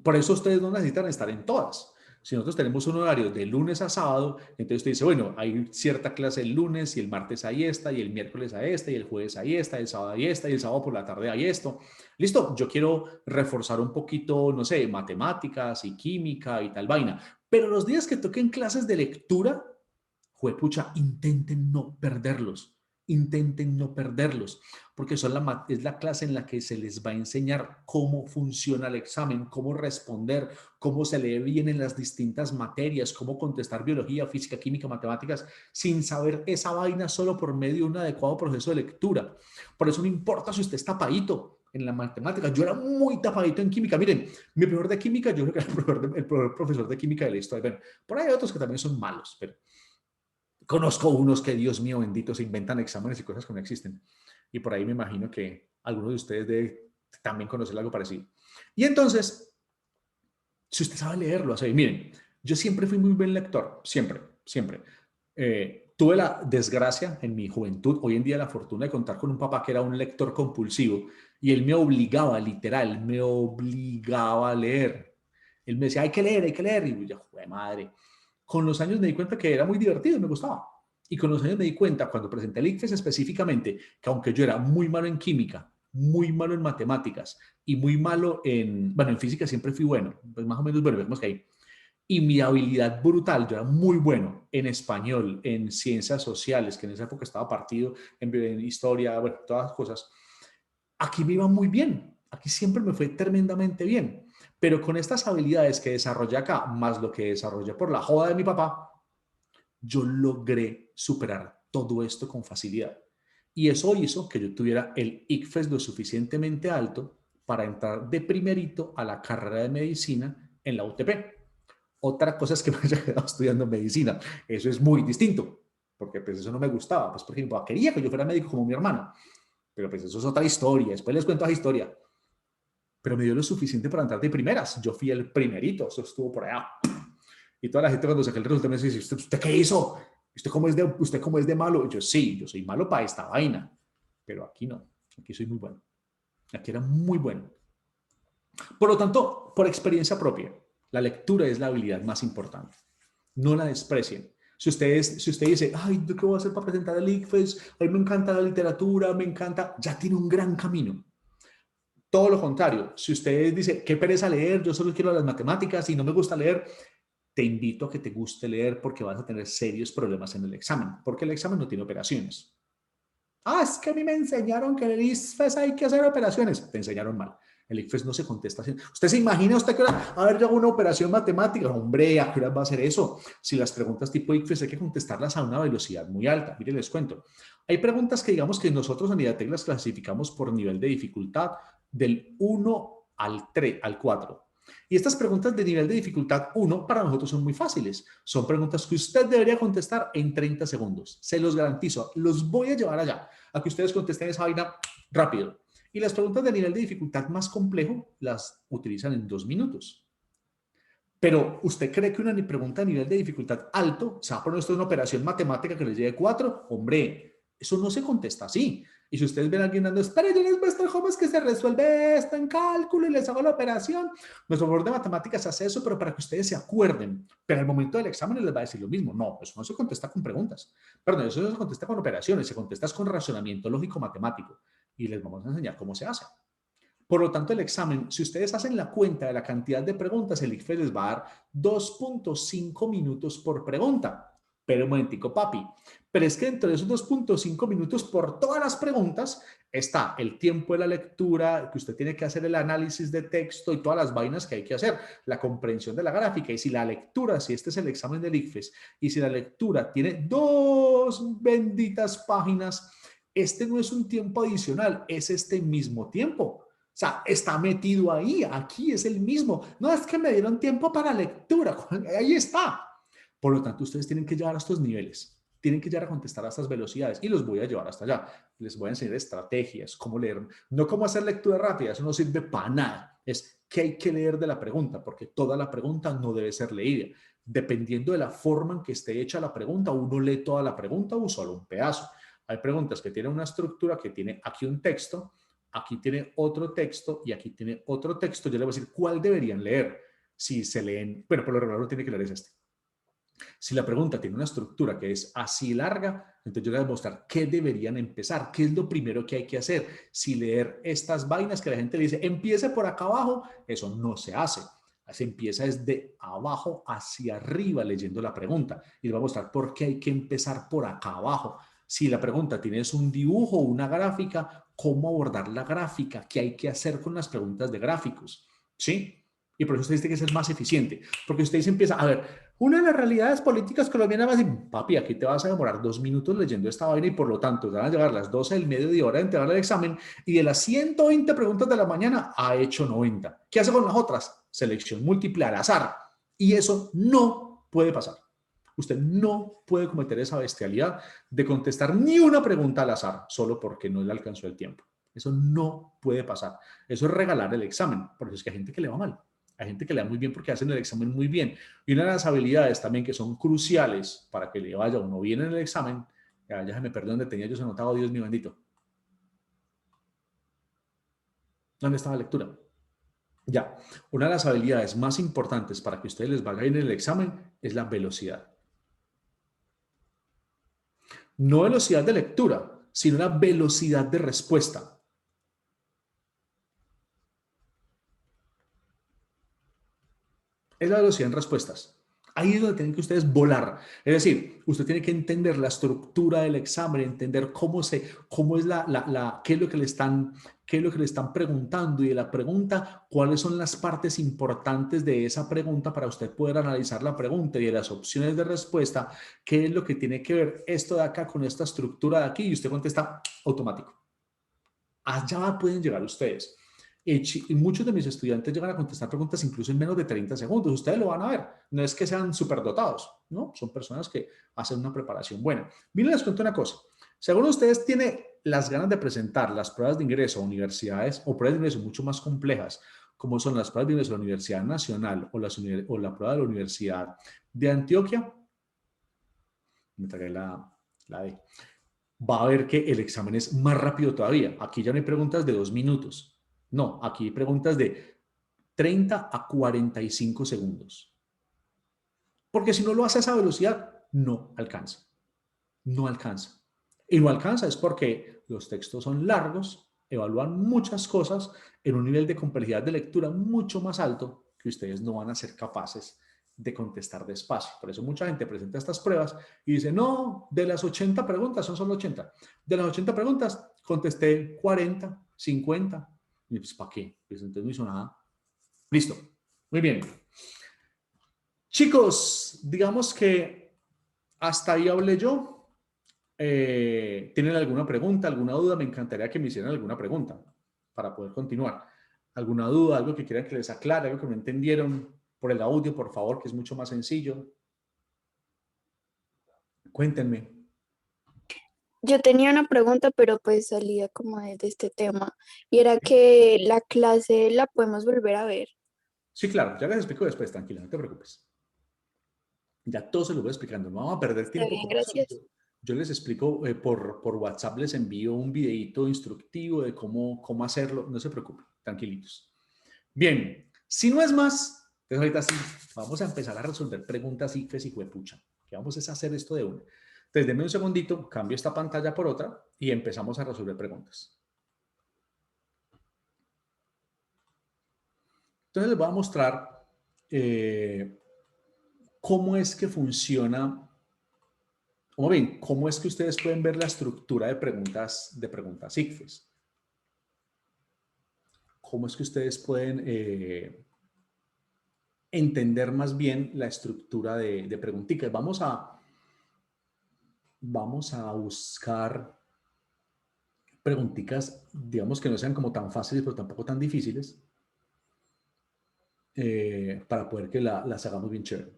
Por eso ustedes no necesitan estar en todas. Si nosotros tenemos un horario de lunes a sábado, entonces usted dice, bueno, hay cierta clase el lunes y el martes hay esta, y el miércoles hay esta, y el jueves hay esta, y el sábado hay esta, y el sábado por la tarde hay esto. Listo, yo quiero reforzar un poquito, no sé, matemáticas y química y tal vaina. Pero los días que toquen clases de lectura, juepucha, intenten no perderlos. Intenten no perderlos, porque es la clase en la que se les va a enseñar cómo funciona el examen, cómo responder, cómo se lee bien en las distintas materias, cómo contestar biología, física, química, matemáticas, sin saber esa vaina solo por medio de un adecuado proceso de lectura. Por eso no importa si usted es tapadito en la matemática. Yo era muy tapadito en química. Miren, mi profesor de química, yo creo que era el profesor de química de la historia. Bueno, por ahí hay otros que también son malos, pero conozco unos que, Dios mío bendito, se inventan exámenes y cosas que no existen. Y por ahí me imagino que algunos de ustedes deben también conocer algo parecido. Y entonces, si usted sabe leerlo, así, miren, yo siempre fui muy buen lector, siempre, siempre. Tuve la desgracia en mi juventud, hoy en día la fortuna de contar con un papá que era un lector compulsivo y él me obligaba, literal, me obligaba a leer. Él me decía, hay que leer, hay que leer. Y yo, joder, madre. Con los años me di cuenta que era muy divertido, me gustaba. Y con los años me di cuenta, cuando presenté el ICFES específicamente, que aunque yo era muy malo en química, muy malo en matemáticas y muy malo en, bueno, en física siempre fui bueno, pues más o menos, bueno, vemos que ahí. Y mi habilidad brutal, yo era muy bueno en español, en ciencias sociales, que en esa época estaba partido en historia, bueno, todas las cosas. Aquí me iba muy bien, aquí siempre me fue tremendamente bien. Pero con estas habilidades que desarrollé acá, más lo que desarrollé por la joda de mi papá, yo logré superar todo esto con facilidad. Y eso hizo que yo tuviera el ICFES lo suficientemente alto para entrar de primerito a la carrera de medicina en la UTP. Otra cosa es que me haya quedado estudiando medicina. Eso es muy distinto, porque pues eso no me gustaba. Pues porque mi papá quería que yo fuera médico como mi hermano. Pero pues eso es otra historia. Después les cuento esa historia. Pero me dio lo suficiente para entrar de primeras. Yo fui el primerito. Eso estuvo por allá. Y toda la gente cuando saqué el resultado me dice, ¿usted qué hizo? ¿Usted cómo es de malo? Y yo, sí, yo soy malo para esta vaina. Pero aquí no. Aquí soy muy bueno. Aquí era muy bueno. Por lo tanto, por experiencia propia, la lectura es la habilidad más importante. No la desprecien. Si usted dice, ay, ¿qué voy a hacer para presentar el ICFES? A mí me encanta la literatura, me encanta, ya tiene un gran camino. Todo lo contrario, si usted dice, qué pereza leer, yo solo quiero las matemáticas y no me gusta leer, te invito a que te guste leer porque vas a tener serios problemas en el examen, porque el examen no tiene operaciones. Ah, es que a mí me enseñaron que en el ICFES hay que hacer operaciones. Te enseñaron mal. El ICFES no se contesta así. ¿Usted se imagina usted que hora, a ver, yo hago una operación matemática? Hombre, ¿a qué hora va a hacer eso? Si las preguntas tipo ICFES hay que contestarlas a una velocidad muy alta. Mire, les cuento. Hay preguntas que digamos que nosotros en IDATEC las clasificamos por nivel de dificultad del 1 al 3, al 4. Y estas preguntas de nivel de dificultad 1 para nosotros son muy fáciles. Son preguntas que usted debería contestar en 30 segundos. Se los garantizo. Los voy a llevar allá a que ustedes contesten esa vaina rápido. Y las preguntas de nivel de dificultad más complejo las utilizan en 2 minutos. Pero ¿usted cree que una pregunta de nivel de dificultad alto se va a poner esto en una operación matemática que les lleve 4? Hombre, eso no se contesta así. Y si ustedes ven a alguien dando, espera, yo les muestro cómo es que se resuelve esto en cálculo y les hago la operación. Nuestro profesor de matemáticas hace eso, pero para que ustedes se acuerden. Pero al momento del examen les va a decir lo mismo. No, eso no se contesta con preguntas. Perdón, eso no se contesta con operaciones, se contesta con razonamiento lógico matemático. Y les vamos a enseñar cómo se hace. Por lo tanto, el examen, si ustedes hacen la cuenta de la cantidad de preguntas, el ICFES les va a dar 2.5 minutos por pregunta. Pero un momentico, papi. Pero es que dentro de esos 2.5 minutos por todas las preguntas está el tiempo de la lectura, que usted tiene que hacer el análisis de texto y todas las vainas que hay que hacer, la comprensión de la gráfica. Y si la lectura, si este es el examen del ICFES, y si la lectura tiene 2 benditas páginas, este no es un tiempo adicional, es este mismo tiempo. O sea, está metido ahí, aquí es el mismo. No es que me dieron tiempo para lectura, ahí está. Por lo tanto, ustedes tienen que llegar a estos niveles, tienen que llegar a contestar a estas velocidades y los voy a llevar hasta allá. Les voy a enseñar estrategias, cómo leer, no cómo hacer lectura rápida, eso no sirve para nada. Es qué hay que leer de la pregunta, porque toda la pregunta no debe ser leída. Dependiendo de la forma en que esté hecha la pregunta, uno lee toda la pregunta o solo un pedazo. Hay preguntas que tienen una estructura, que tiene aquí un texto, aquí tiene otro texto y aquí tiene otro texto. Yo le voy a decir cuál deberían leer. Si se leen, bueno, por lo regular lo tiene que leer es este. Si la pregunta tiene una estructura que es así larga, entonces yo les voy a mostrar qué deberían empezar, qué es lo primero que hay que hacer. Si leer estas vainas que la gente dice, empiece por acá abajo, eso no se hace. Se empieza desde abajo hacia arriba leyendo la pregunta y les voy a mostrar por qué hay que empezar por acá abajo. Si la pregunta tienes un dibujo o una gráfica, ¿cómo abordar la gráfica? ¿Qué hay que hacer con las preguntas de gráficos? ¿Sí? Y por eso usted tiene que ser más eficiente. Porque usted se empieza, a ver, una de las realidades políticas colombianas va a decir, papi, aquí te vas a demorar 2 minutos leyendo esta vaina y por lo tanto te van a llegar las 12 del mediodía hora de entregar el examen y de las 120 preguntas de la mañana ha hecho 90. ¿Qué hace con las otras? Selección múltiple al azar. Y eso no puede pasar. Usted no puede cometer esa bestialidad de contestar ni una pregunta al azar solo porque no le alcanzó el tiempo. Eso no puede pasar. Eso es regalar el examen. Por eso es que hay gente que le va mal. Hay gente que le da muy bien porque hacen el examen muy bien. Y una de las habilidades también que son cruciales para que le vaya uno bien en el examen, ya se me perdió donde tenía yo anotado, Dios mío bendito. ¿Dónde está la lectura? Ya, una de las habilidades más importantes para que ustedes les vaya bien en el examen es la velocidad. No velocidad de lectura, sino la velocidad de respuesta. Es la velocidad en respuestas. Ahí es donde tienen que ustedes volar. Es decir, usted tiene que entender la estructura del examen, entender cómo es qué es lo que le están preguntando y de la pregunta, cuáles son las partes importantes de esa pregunta para usted poder analizar la pregunta y de las opciones de respuesta, qué es lo que tiene que ver esto de acá con esta estructura de aquí y usted contesta automático. Allá pueden llegar ustedes. Y muchos de mis estudiantes llegan a contestar preguntas incluso en menos de 30 segundos. Ustedes lo van a ver. No es que sean superdotados, ¿no? Son personas que hacen una preparación buena. Miren, les cuento una cosa. Según ustedes tienen las ganas de presentar las pruebas de ingreso a universidades o pruebas de ingreso mucho más complejas, como son las pruebas de ingreso a la Universidad Nacional o la prueba de la Universidad de Antioquia, me tragué la D, va a ver que el examen es más rápido todavía. Aquí ya no hay preguntas de 2 minutos. No, aquí hay preguntas de 30 a 45 segundos. Porque si no lo hace a esa velocidad, no alcanza. No alcanza. Y no alcanza es porque los textos son largos, evalúan muchas cosas en un nivel de complejidad de lectura mucho más alto que ustedes no van a ser capaces de contestar despacio. Por eso mucha gente presenta estas pruebas y dice, no, de las 80 preguntas, son solo 80. De las 80 preguntas, contesté 40, 50. Y pues, ¿para qué? Pues entonces no hizo nada. Listo. Muy bien. Chicos, digamos que hasta ahí hablé yo. ¿Tienen alguna pregunta, alguna duda? Me encantaría que me hicieran alguna pregunta para poder continuar. ¿Alguna duda, algo que quieran que les aclare, algo que no entendieron por el audio, por favor, que es mucho más sencillo? Cuéntenme. Yo tenía una pregunta, pero pues salía como de este tema, y era que la clase la podemos volver a ver. Sí, claro, ya les explico después, tranquila, no te preocupes. Ya todo se lo voy explicando, no vamos a perder Está tiempo bien, con eso. gracias. Yo les explico por WhatsApp, les envío un videito instructivo de cómo hacerlo, no se preocupen, tranquilitos. Bien, si no es más, entonces ahorita sí, vamos a empezar a resolver preguntas IFES y juepucha, que vamos a hacer esto de una. Entonces, denme un segundito, cambio esta pantalla por otra y empezamos a resolver preguntas. Entonces les voy a mostrar cómo es que funciona, o bien, cómo es que ustedes pueden ver la estructura de preguntas ICFES. Cómo es que ustedes pueden entender más bien la estructura de preguntitas. Vamos a buscar preguntitas, digamos que no sean como tan fáciles, pero tampoco tan difíciles, para poder que las hagamos bien chévere.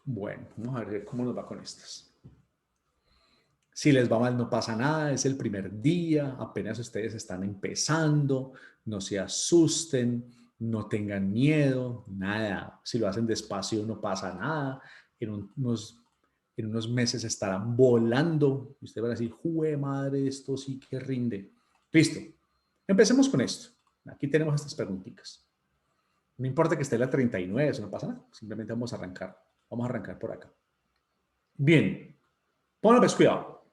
Bueno, vamos a ver cómo nos va con estas. Si les va mal, no pasa nada, es el primer día, apenas ustedes están empezando, no se asusten, no tengan miedo, nada. Si lo hacen despacio, no pasa nada. en unos meses estarán volando. Y usted va a decir, ¡jue madre, esto sí que rinde! Listo. Empecemos con esto. Aquí tenemos estas preguntitas. No importa que esté la 39, eso no pasa nada. Simplemente vamos a arrancar. Vamos a arrancar por acá. Bien. Pónganme cuidado.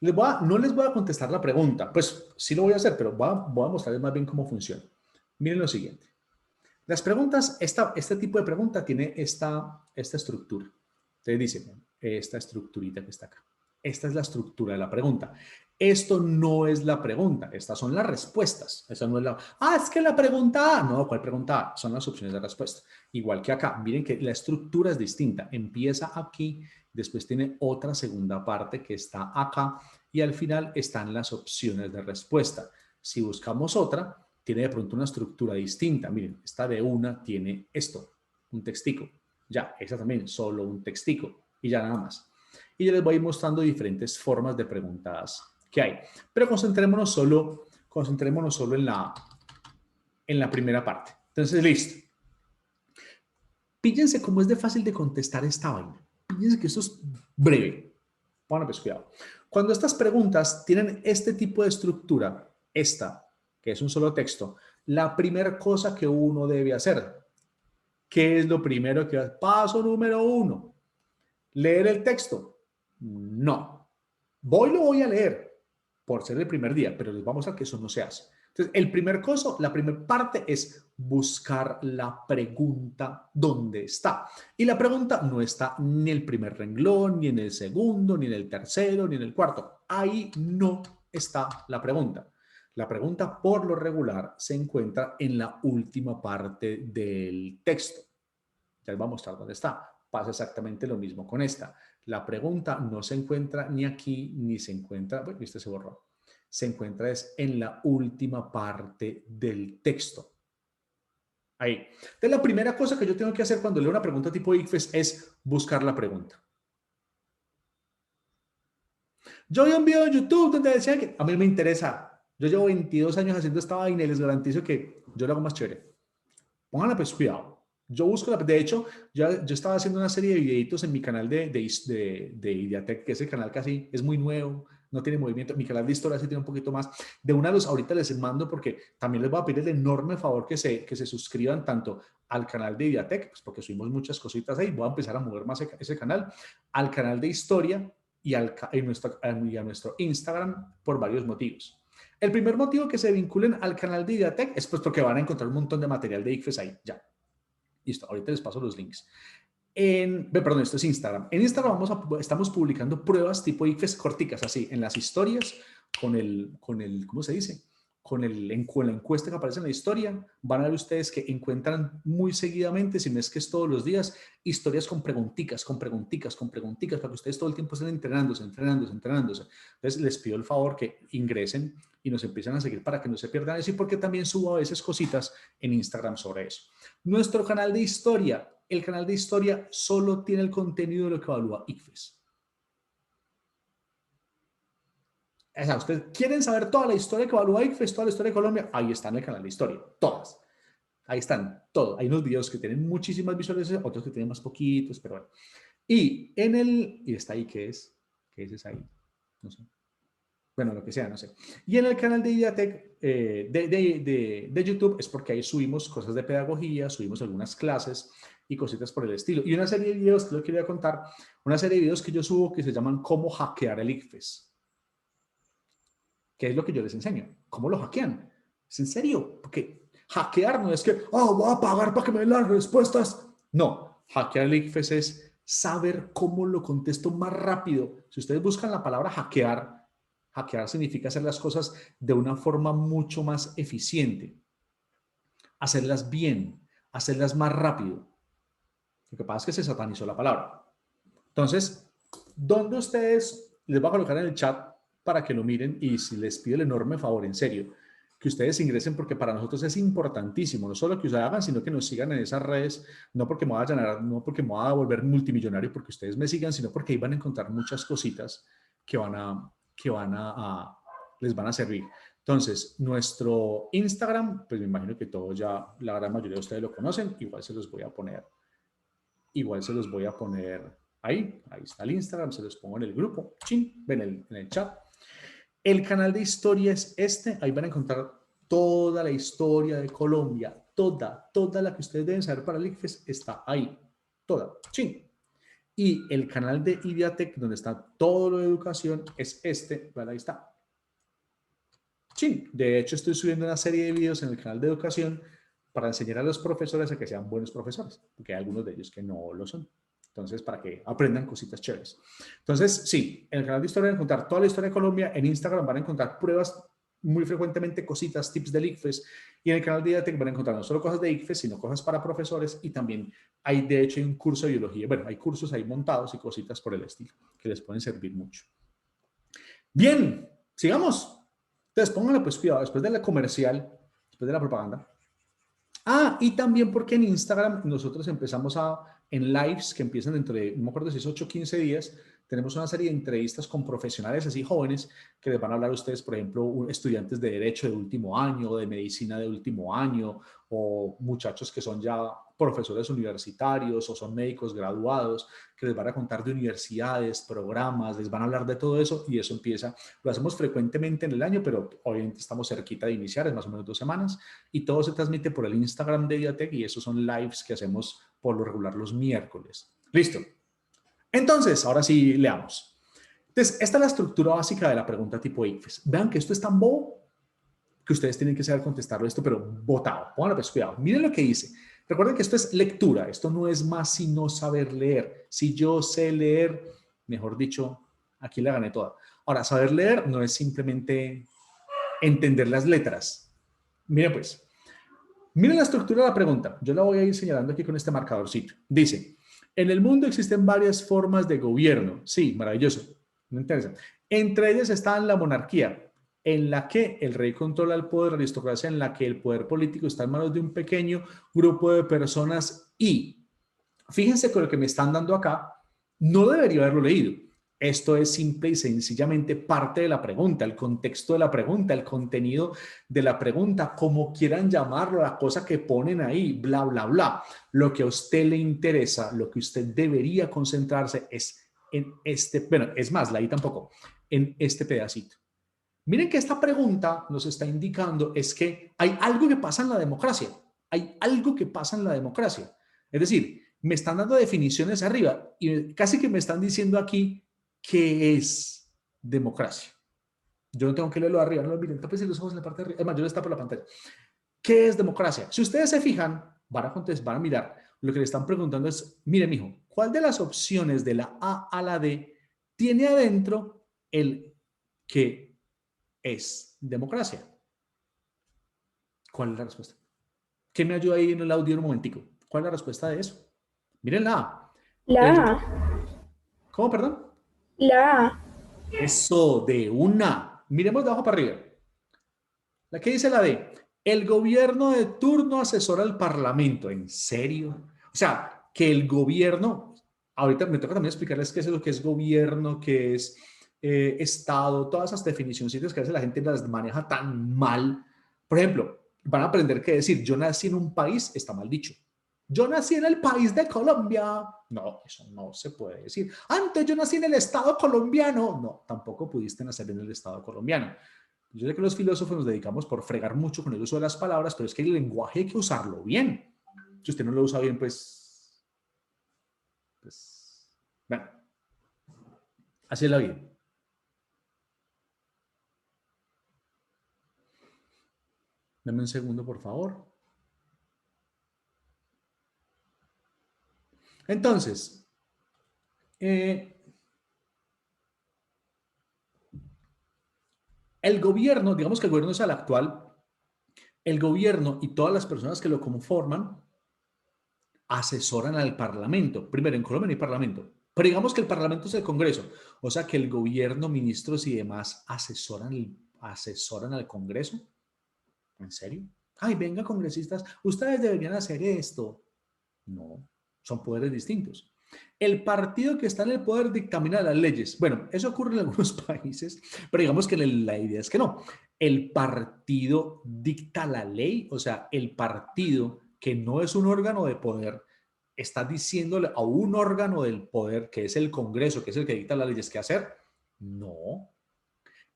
No les voy a contestar la pregunta. Pues sí lo voy a hacer, pero voy a mostrarles más bien cómo funciona. Miren lo siguiente. Las preguntas, este tipo de pregunta tiene esta estructura. Entonces dice, esta estructurita que está acá. Esta es la estructura de la pregunta. Esto no es la pregunta, estas son las respuestas. Esa no es la, es que la pregunta A. No, ¿cuál pregunta A? Son las opciones de respuesta. Igual que acá, miren que la estructura es distinta. Empieza aquí, después tiene otra segunda parte que está acá y al final están las opciones de respuesta. Si buscamos otra, tiene de pronto una estructura distinta. Miren, esta de una tiene esto, un textico. Ya, esa también, solo un textico y ya nada más. Y yo les voy a ir mostrando diferentes formas de preguntas que hay. Pero concentrémonos solo en la primera parte. Entonces, listo. Píllense cómo es de fácil de contestar esta vaina. Píllense que esto es breve. Bueno, pues cuidado. Cuando estas preguntas tienen este tipo de estructura, esta, que es un solo texto, la primera cosa que uno debe hacer, ¿qué es lo primero que hace? Paso número 1, ¿leer el texto? No. Lo voy a leer por ser el primer día, pero les vamos a mostrar que eso no se hace. Entonces, la primera parte es buscar la pregunta dónde está. Y la pregunta no está ni en el primer renglón, ni en el segundo, ni en el tercero, ni en el cuarto. Ahí no está la pregunta. La pregunta, por lo regular, se encuentra en la última parte del texto. Ya les voy a mostrar dónde está. Pasa exactamente lo mismo con esta. La pregunta no se encuentra ni aquí, ni se encuentra, bueno, viste, se borró. Se encuentra es en la última parte del texto. Ahí. Entonces, la primera cosa que yo tengo que hacer cuando leo una pregunta tipo ICFES es buscar la pregunta. Yo vi un video en YouTube donde decían que a mí me interesa. Yo llevo 22 años haciendo esta vaina y les garantizo que yo lo hago más chévere. Pónganla pues cuidado. Yo busco, de hecho, yo estaba haciendo una serie de videitos en mi canal de Ideatec, que ese canal casi es muy nuevo, no tiene movimiento. Mi canal de historia sí tiene un poquito más. De una de los ahorita les mando porque también les voy a pedir el enorme favor que se suscriban tanto al canal de Ideatec, pues porque subimos muchas cositas ahí, voy a empezar a mover más ese canal, al canal de historia y a nuestro Instagram por varios motivos. El primer motivo que se vinculen al canal de Ideatec es pues porque van a encontrar un montón de material de ICFES ahí, ya. Listo, ahorita les paso los links. Perdón, esto es Instagram. En Instagram estamos publicando pruebas tipo ICFES corticas, así, en las historias, ¿cómo se dice? Con la encuesta que aparece en la historia. Van a ver ustedes que encuentran muy seguidamente, si no es que es todos los días, historias con preguntitas, para que ustedes todo el tiempo estén entrenándose. Entonces, les pido el favor que ingresen y nos empiecen a seguir para que no se pierdan eso y porque también subo a veces cositas en Instagram sobre eso. Nuestro canal de historia. El canal de historia solo tiene el contenido de lo que evalúa ICFES. O sea, ustedes quieren saber toda la historia que evalúa ICFES, toda la historia de Colombia, ahí está en el canal de historia, todas. Ahí están, todos. Hay unos videos que tienen muchísimas visualizaciones, otros que tienen más poquitos, pero bueno. Y está ahí, ¿qué es? ¿Qué es ahí? No sé. Bueno, lo que sea, no sé. Y en el canal de Ideatec de YouTube es porque ahí subimos cosas de pedagogía, subimos algunas clases y cositas por el estilo. Y una serie de videos que les quería contar, una serie de videos que yo subo que se llaman Cómo hackear el ICFES. ¿Qué es lo que yo les enseño? ¿Cómo lo hackean? ¿Es en serio? Porque hackear no es que, voy a pagar para que me den las respuestas. No, hackear el ICFES es saber cómo lo contesto más rápido. Si ustedes buscan la palabra hackear significa hacer las cosas de una forma mucho más eficiente, hacerlas bien, hacerlas más rápido. Lo que pasa es que se satanizó la palabra. Entonces, ¿dónde ustedes les voy a colocar en el chat para que lo miren? Y si les pido el enorme favor, en serio, que ustedes ingresen porque para nosotros es importantísimo, no solo que ustedes hagan, sino que nos sigan en esas redes, no porque me voy a ganar, no porque me voy a volver multimillonario, porque ustedes me sigan, sino porque ahí van a encontrar muchas cositas que les van a servir. Entonces, nuestro Instagram, pues me imagino que todos ya, la gran mayoría de ustedes lo conocen, igual se los voy a poner Ahí está el Instagram, se los pongo en el grupo, chin, ven en el chat. El canal de historia es este, ahí van a encontrar toda la historia de Colombia, toda la que ustedes deben saber para el ICFES está ahí, toda, chin. Y el canal de Ideatec, donde está todo lo de educación, es este, ¿vale? Ahí está. Sí, de hecho estoy subiendo una serie de videos en el canal de educación para enseñar a los profesores a que sean buenos profesores, porque hay algunos de ellos que no lo son. Entonces, para que aprendan cositas chéveres. Entonces, sí, en el canal de historia van a encontrar toda la historia de Colombia, en Instagram van a encontrar pruebas muy frecuentemente, cositas, tips del ICFES, y en el canal de IDATEC van a encontrar no solo cosas de ICFES, sino cosas para profesores, y también hay, de hecho, un curso de biología. Bueno, hay cursos ahí montados y cositas por el estilo, que les pueden servir mucho. Bien, sigamos. Entonces, pónganle pues cuidado, después de la comercial, después de la propaganda. Ah, y también porque en Instagram nosotros empezamos en lives que empiezan dentro de, no me acuerdo si es 8 o 15 días, tenemos una serie de entrevistas con profesionales así jóvenes que les van a hablar a ustedes, por ejemplo, estudiantes de Derecho de último año, o de Medicina de último año, o muchachos que son ya profesores universitarios o son médicos graduados, que les van a contar de universidades, programas, les van a hablar de todo eso y eso empieza, lo hacemos frecuentemente en el año, pero obviamente estamos cerquita de iniciar, es más o menos 2 semanas, y todo se transmite por el Instagram de Ideatec y esos son lives que hacemos por lo regular los miércoles. Listo. Entonces, ahora sí, leamos. Entonces, esta es la estructura básica de la pregunta tipo ICFES. Vean que esto es tan bobo que ustedes tienen que saber contestarlo esto, pero botado. Pónganle pues cuidado. Miren lo que dice. Recuerden que esto es lectura. Esto no es más sino saber leer. Si yo sé leer, mejor dicho, aquí la gané toda. Ahora, saber leer no es simplemente entender las letras. Miren pues. Miren la estructura de la pregunta. Yo la voy a ir señalando aquí con este marcadorcito. Dice, en el mundo existen varias formas de gobierno. Sí, maravilloso. Me interesa. Entre ellas está la monarquía, en la que el rey controla el poder, la aristocracia, en la que el poder político está en manos de un pequeño grupo de personas y, fíjense con lo que me están dando acá, no debería haberlo leído. Esto es simple y sencillamente parte de la pregunta, el contexto de la pregunta, el contenido de la pregunta, como quieran llamarlo, la cosa que ponen ahí, bla, bla, bla. Lo que a usted le interesa, lo que usted debería concentrarse es en este, bueno, es más, la I tampoco, en este pedacito. Miren que esta pregunta nos está indicando es que hay algo que pasa en la democracia, hay algo que pasa en la democracia. Es decir, me están dando definiciones arriba y casi que me están diciendo aquí qué es democracia. Yo no tengo que leerlo arriba, no miren, tápense los ojos en la parte de arriba. Es más, yo les tapo la pantalla. ¿Qué es democracia? Si ustedes se fijan, van a contestar, van a mirar, lo que le están preguntando es, mire, mijo, ¿cuál de las opciones de la A a la D tiene adentro el que es democracia? ¿Cuál es la respuesta? ¿Qué me ayuda ahí en el audio un momentico? ¿Cuál es la respuesta de eso? Miren la A. La El, A, ¿cómo, perdón? la A. Eso, de una. Miremos de abajo para arriba. La que dice la D. El gobierno de turno asesora al parlamento. ¿En serio? O sea, que el gobierno, ahorita me toca también explicarles qué es lo que es gobierno, qué es Estado, todas esas definiciones que a veces la gente las maneja tan mal. Por ejemplo, van a aprender que decir yo nací en un país está mal dicho. Yo nací en el país de Colombia. No, eso no se puede decir. Antes yo nací en el Estado colombiano. No, tampoco pudiste nacer en el Estado colombiano. Yo sé que los filósofos nos dedicamos por fregar mucho con el uso de las palabras, pero es que el lenguaje hay que usarlo bien. Si usted no lo usa bien, bueno, así es la vida. Dame un segundo, por favor. Entonces, el gobierno, digamos que el gobierno es el actual, el gobierno y todas las personas que lo conforman asesoran al Parlamento. Primero, en Colombia no hay Parlamento, pero digamos que el Parlamento es el Congreso. O sea que el gobierno, ministros y demás asesoran al Congreso. ¿En serio? Ay, venga, congresistas, ustedes deberían hacer esto. No, son poderes distintos. El partido que está en el poder dictamina las leyes. Bueno, eso ocurre en algunos países, pero digamos que la idea es que no. El partido dicta la ley, o sea, el partido que no es un órgano de poder ¿Estás diciéndole a un órgano del poder, que es el Congreso, que es el que dicta las leyes, qué hacer? No.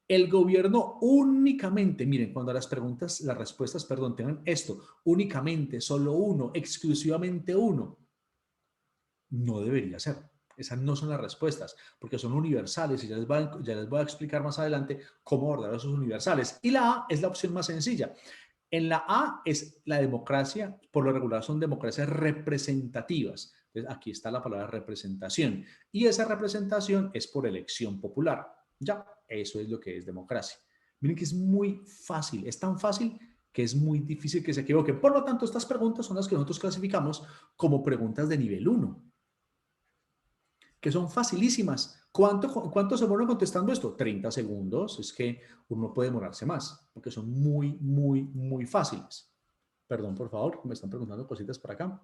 El gobierno únicamente, miren, cuando las respuestas, perdón, tengan esto, únicamente, solo uno, exclusivamente uno, no debería ser. Esas no son las respuestas, porque son universales y ya les voy a explicar más adelante cómo abordar esos universales. Y la A es la opción más sencilla. En la A es la democracia, por lo regular son democracias representativas. Entonces, aquí está la palabra representación. Y esa representación es por elección popular. Ya, eso es lo que es democracia. Miren que es muy fácil, es tan fácil que es muy difícil que se equivoquen. Por lo tanto, estas preguntas son las que nosotros clasificamos como preguntas de nivel 1, que son facilísimas. ¿Cuánto se demora contestando esto? 30 segundos. Es que uno puede demorarse más, porque son muy, muy, muy fáciles. Perdón, por favor, me están preguntando cositas por acá.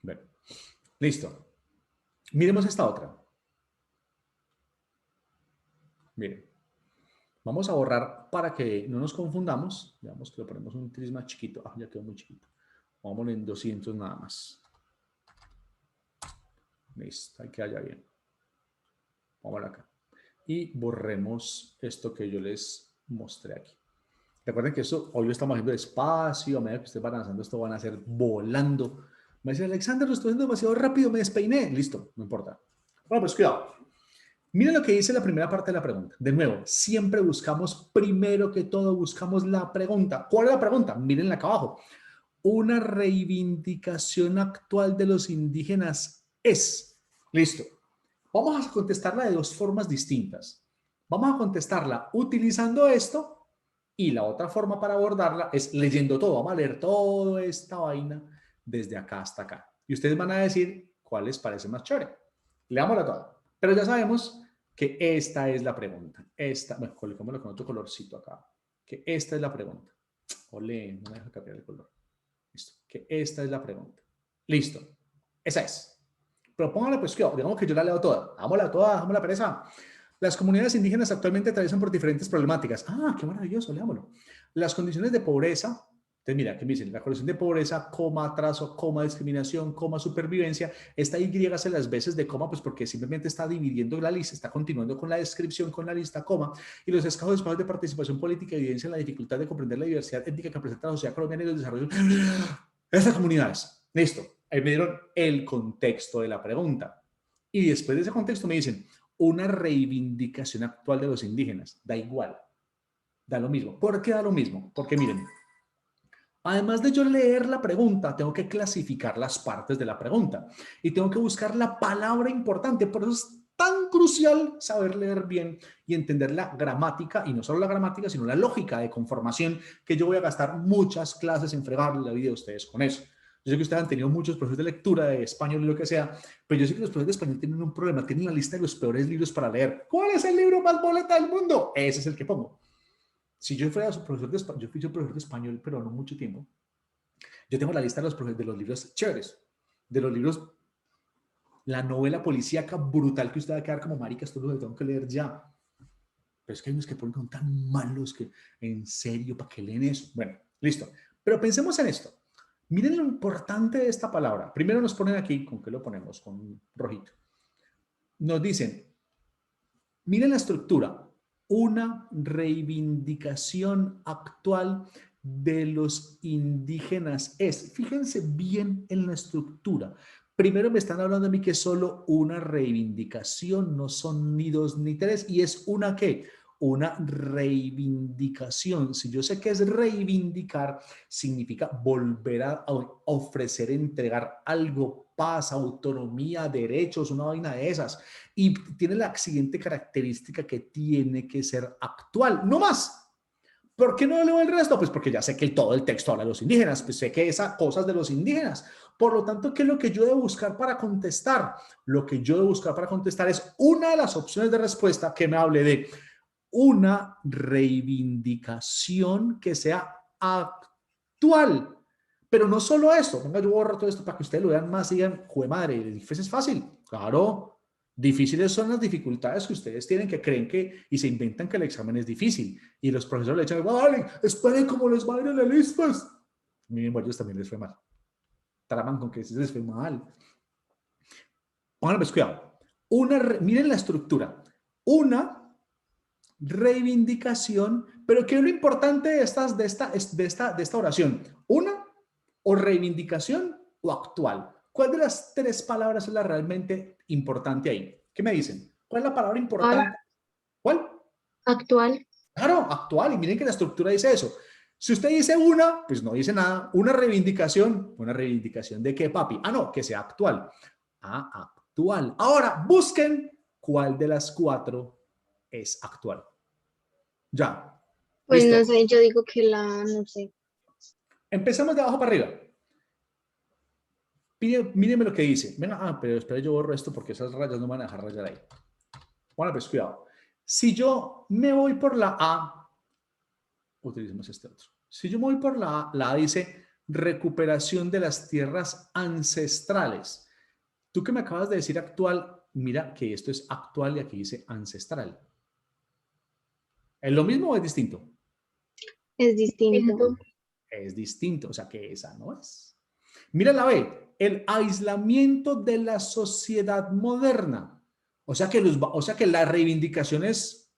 Bueno, listo. Miremos esta otra. Miren, vamos a borrar para que no nos confundamos. Veamos que lo ponemos un tris más chiquito. Ah, ya quedó muy chiquito. Vámonos en 200 nada más. Listo, ahí queda ya bien. Vamos acá. Y borremos esto que yo les mostré aquí. Recuerden que esto hoy lo estamos haciendo despacio, a medida que ustedes van avanzando, esto van a ser volando. Me dice, Alexander, lo estoy haciendo demasiado rápido, me despeiné. Listo, no importa. Bueno, pues cuidado. Miren lo que dice la primera parte de la pregunta. De nuevo, siempre buscamos, primero que todo, buscamos la pregunta. ¿Cuál es la pregunta? Mírenla acá abajo. Una reivindicación actual de los indígenas es. Listo. Vamos a contestarla de dos formas distintas. Vamos a contestarla utilizando esto y la otra forma para abordarla es leyendo todo. Vamos a leer toda esta vaina desde acá hasta acá. Y ustedes van a decir cuál les parece más chévere. Leámosla toda. Pero ya sabemos que esta es la pregunta. Bueno, colocémoslo con otro colorcito acá. Que esta es la pregunta. Olé, no me deja cambiar el color. Listo. Que esta es la pregunta. Listo. Esa es. Pero póngale pues que, digamos que yo la leo toda. Hagámosla toda, dejamos la pereza. Las comunidades indígenas actualmente atraviesan por diferentes problemáticas. Ah, qué maravilloso, leámoslo. Las condiciones de pobreza, entonces mira, ¿qué me dicen? La condición de pobreza, coma, atraso, coma, discriminación, coma, supervivencia. Esta Y hace las veces de coma, pues porque simplemente está dividiendo la lista, está continuando con la descripción, con la lista, coma. Y los escasos espacios de participación política evidencian la dificultad de comprender la diversidad étnica que presenta la sociedad colombiana y los desarrollos de estas comunidades. Listo. Ahí me dieron el contexto de la pregunta. Y después de ese contexto me dicen, una reivindicación actual de los indígenas. Da igual, da lo mismo. ¿Por qué da lo mismo? Porque miren, además de yo leer la pregunta, tengo que clasificar las partes de la pregunta y tengo que buscar la palabra importante. Por eso es tan crucial saber leer bien y entender la gramática, y no solo la gramática, sino la lógica de conformación, que yo voy a gastar muchas clases en fregarle la vida a ustedes con eso. Yo sé que ustedes han tenido muchos profesores de lectura, de español y lo que sea, pero yo sé que los profesores de español tienen un problema, tienen la lista de los peores libros para leer. ¿Cuál es el libro más boleta del mundo? Ese es el que pongo. Si yo fuera su profesor de español, yo fui su profesor de español, pero no mucho tiempo, yo tengo la lista de los libros chéveres, de los libros, la novela policíaca brutal que usted va a quedar como marica, esto lo tengo que leer ya. Pero es que hay unos que ponen tan malos que, en serio, ¿para qué leen eso? Bueno, listo. Pero pensemos en esto. Miren lo importante de esta palabra. Primero nos ponen aquí, ¿con qué lo ponemos? Con rojito. Nos dicen, miren la estructura, una reivindicación actual de los indígenas es. Fíjense bien en la estructura. Primero me están hablando a mí que es solo una reivindicación, no son ni dos ni tres, y es una ¿qué? Una reivindicación. Si yo sé que es reivindicar, significa volver a ofrecer, entregar algo, paz, autonomía, derechos, una vaina de esas. Y tiene la siguiente característica que tiene que ser actual, no más. ¿Por qué no leo el resto? Pues porque ya sé que todo el texto habla de los indígenas, pues sé que esas cosas de los indígenas. Por lo tanto, ¿qué es lo que yo debo buscar para contestar? Lo que yo debo buscar para contestar es una de las opciones de respuesta que me hable de una reivindicación que sea actual. Pero no solo esto, venga, yo borro todo esto para que ustedes lo vean más y digan, jue madre, el ICFES es fácil. Claro, difíciles son las dificultades que ustedes tienen, que creen que, y se inventan que el examen es difícil. Y los profesores le echan, vale, esperen cómo les va a ir en el ICFES. Miren, a ellos también les fue mal. Traman con que les fue mal. Pónganme cuidado. Miren la estructura. Una reivindicación, pero ¿qué es lo importante de esta oración? Una, o reivindicación o actual. ¿Cuál de las tres palabras es la realmente importante ahí? ¿Qué me dicen? ¿Cuál es la palabra importante? ¿Cuál? Actual. Claro, actual. Y miren que la estructura dice eso. Si usted dice una, pues no dice nada. Una reivindicación de qué, papi? Ah, no, que sea actual. Ah, actual. Ahora, busquen cuál de las cuatro es actual. Ya. Pues Listo. no sé, yo digo que no sé. Empezamos de abajo para arriba. Mírenme lo que dice. Venga, pero espera, yo borro esto porque esas rayas no me van a dejar rayar ahí. Bueno, pues cuidado. Si yo me voy por la A, utilicemos este otro. Si yo me voy por la A dice recuperación de las tierras ancestrales. Tú que me acabas de decir actual, mira que esto es actual y aquí dice ancestral. ¿Es lo mismo o es distinto? Es distinto. Es distinto, o sea que esa no es. Mira la B, el aislamiento de la sociedad moderna. O sea que las reivindicaciones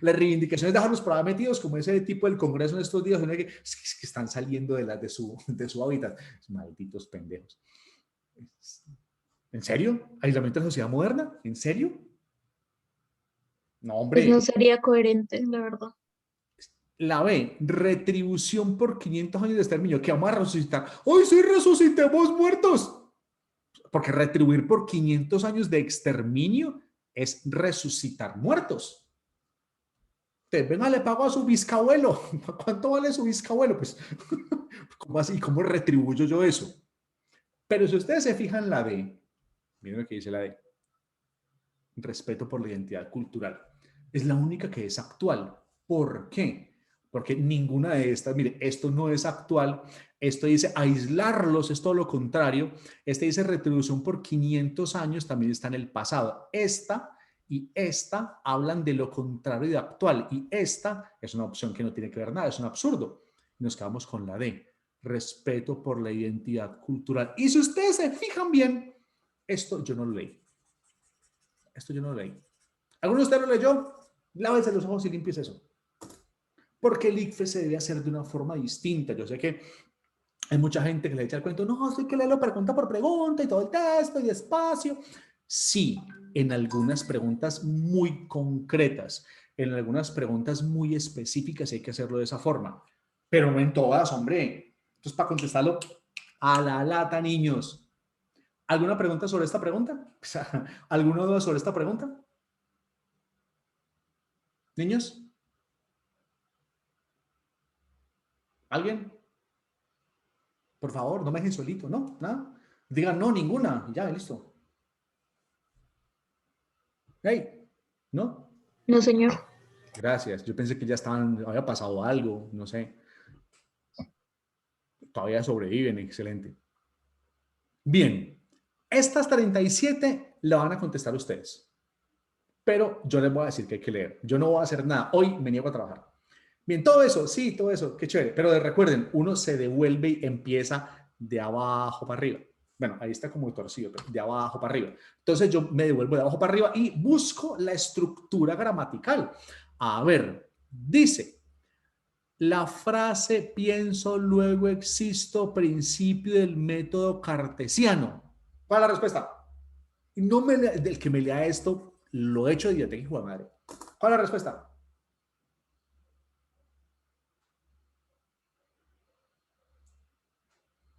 dejarlos por ahí metidos, como ese tipo del Congreso en estos días, es que están saliendo de su hábitat. Malditos pendejos. ¿En serio? ¿Aislamiento de la sociedad moderna? ¿En serio? No, Pues no hombre. sería coherente, la verdad. La B, retribución por 500 años de exterminio. ¿Qué vamos a resucitar? ¡Hoy sí resucitemos muertos! Porque retribuir por 500 años de exterminio es resucitar muertos. Entonces, venga, le pago a su bisabuelo. ¿Cuánto vale su bisabuelo? Pues, ¿cómo así? ¿Cómo retribuyo yo eso? Pero si ustedes se fijan en la D, miren lo que dice la D, respeto por la identidad cultural. Es la única que es actual. ¿Por qué? Porque ninguna de estas, mire, esto no es actual, esto dice aislarlos, es todo lo contrario, este dice retribución por 500 años, también está en el pasado. Esta y esta hablan de lo contrario de actual y esta es una opción que no tiene que ver nada, es un absurdo. Nos quedamos con la D, respeto por la identidad cultural. Y si ustedes se fijan bien, esto yo no lo leí. Esto yo no lo leí. ¿Alguno de ustedes lo leyó? Lávense los ojos y limpies eso. Porque el ICFES se debe hacer de una forma distinta. Yo sé que hay mucha gente que le echa el cuento, no, estoy que leerlo pregunta por pregunta y todo el texto y despacio. Sí, en algunas preguntas muy concretas, en algunas preguntas muy específicas hay que hacerlo de esa forma, pero no en todas, hombre. Entonces, para contestarlo a la lata, niños. ¿Alguna pregunta sobre esta pregunta? ¿Alguna duda sobre esta pregunta? ¿Niños? ¿Alguien? Por favor, no me dejen solito, ¿no? ¿Nada? Digan no, ninguna. Ya, listo. Hey, ¿no? No, señor. Gracias. Yo pensé que ya había pasado algo, no sé. Todavía sobreviven, excelente. Bien, estas 37 la van a contestar ustedes. Pero yo les voy a decir que hay que leer. Yo no voy a hacer nada. Hoy me niego a trabajar. Bien, todo eso, sí, todo eso, qué chévere. Pero recuerden, uno se devuelve y empieza de abajo para arriba. Bueno, ahí está como torcido, pero de abajo para arriba. Entonces yo me devuelvo de abajo para arriba y busco la estructura gramatical. A ver, dice, la frase pienso, luego existo, principio del método cartesiano. ¿Cuál es la respuesta? No me del que me lea esto, lo he hecho de idiota, hijo de madre. ¿Cuál es la respuesta?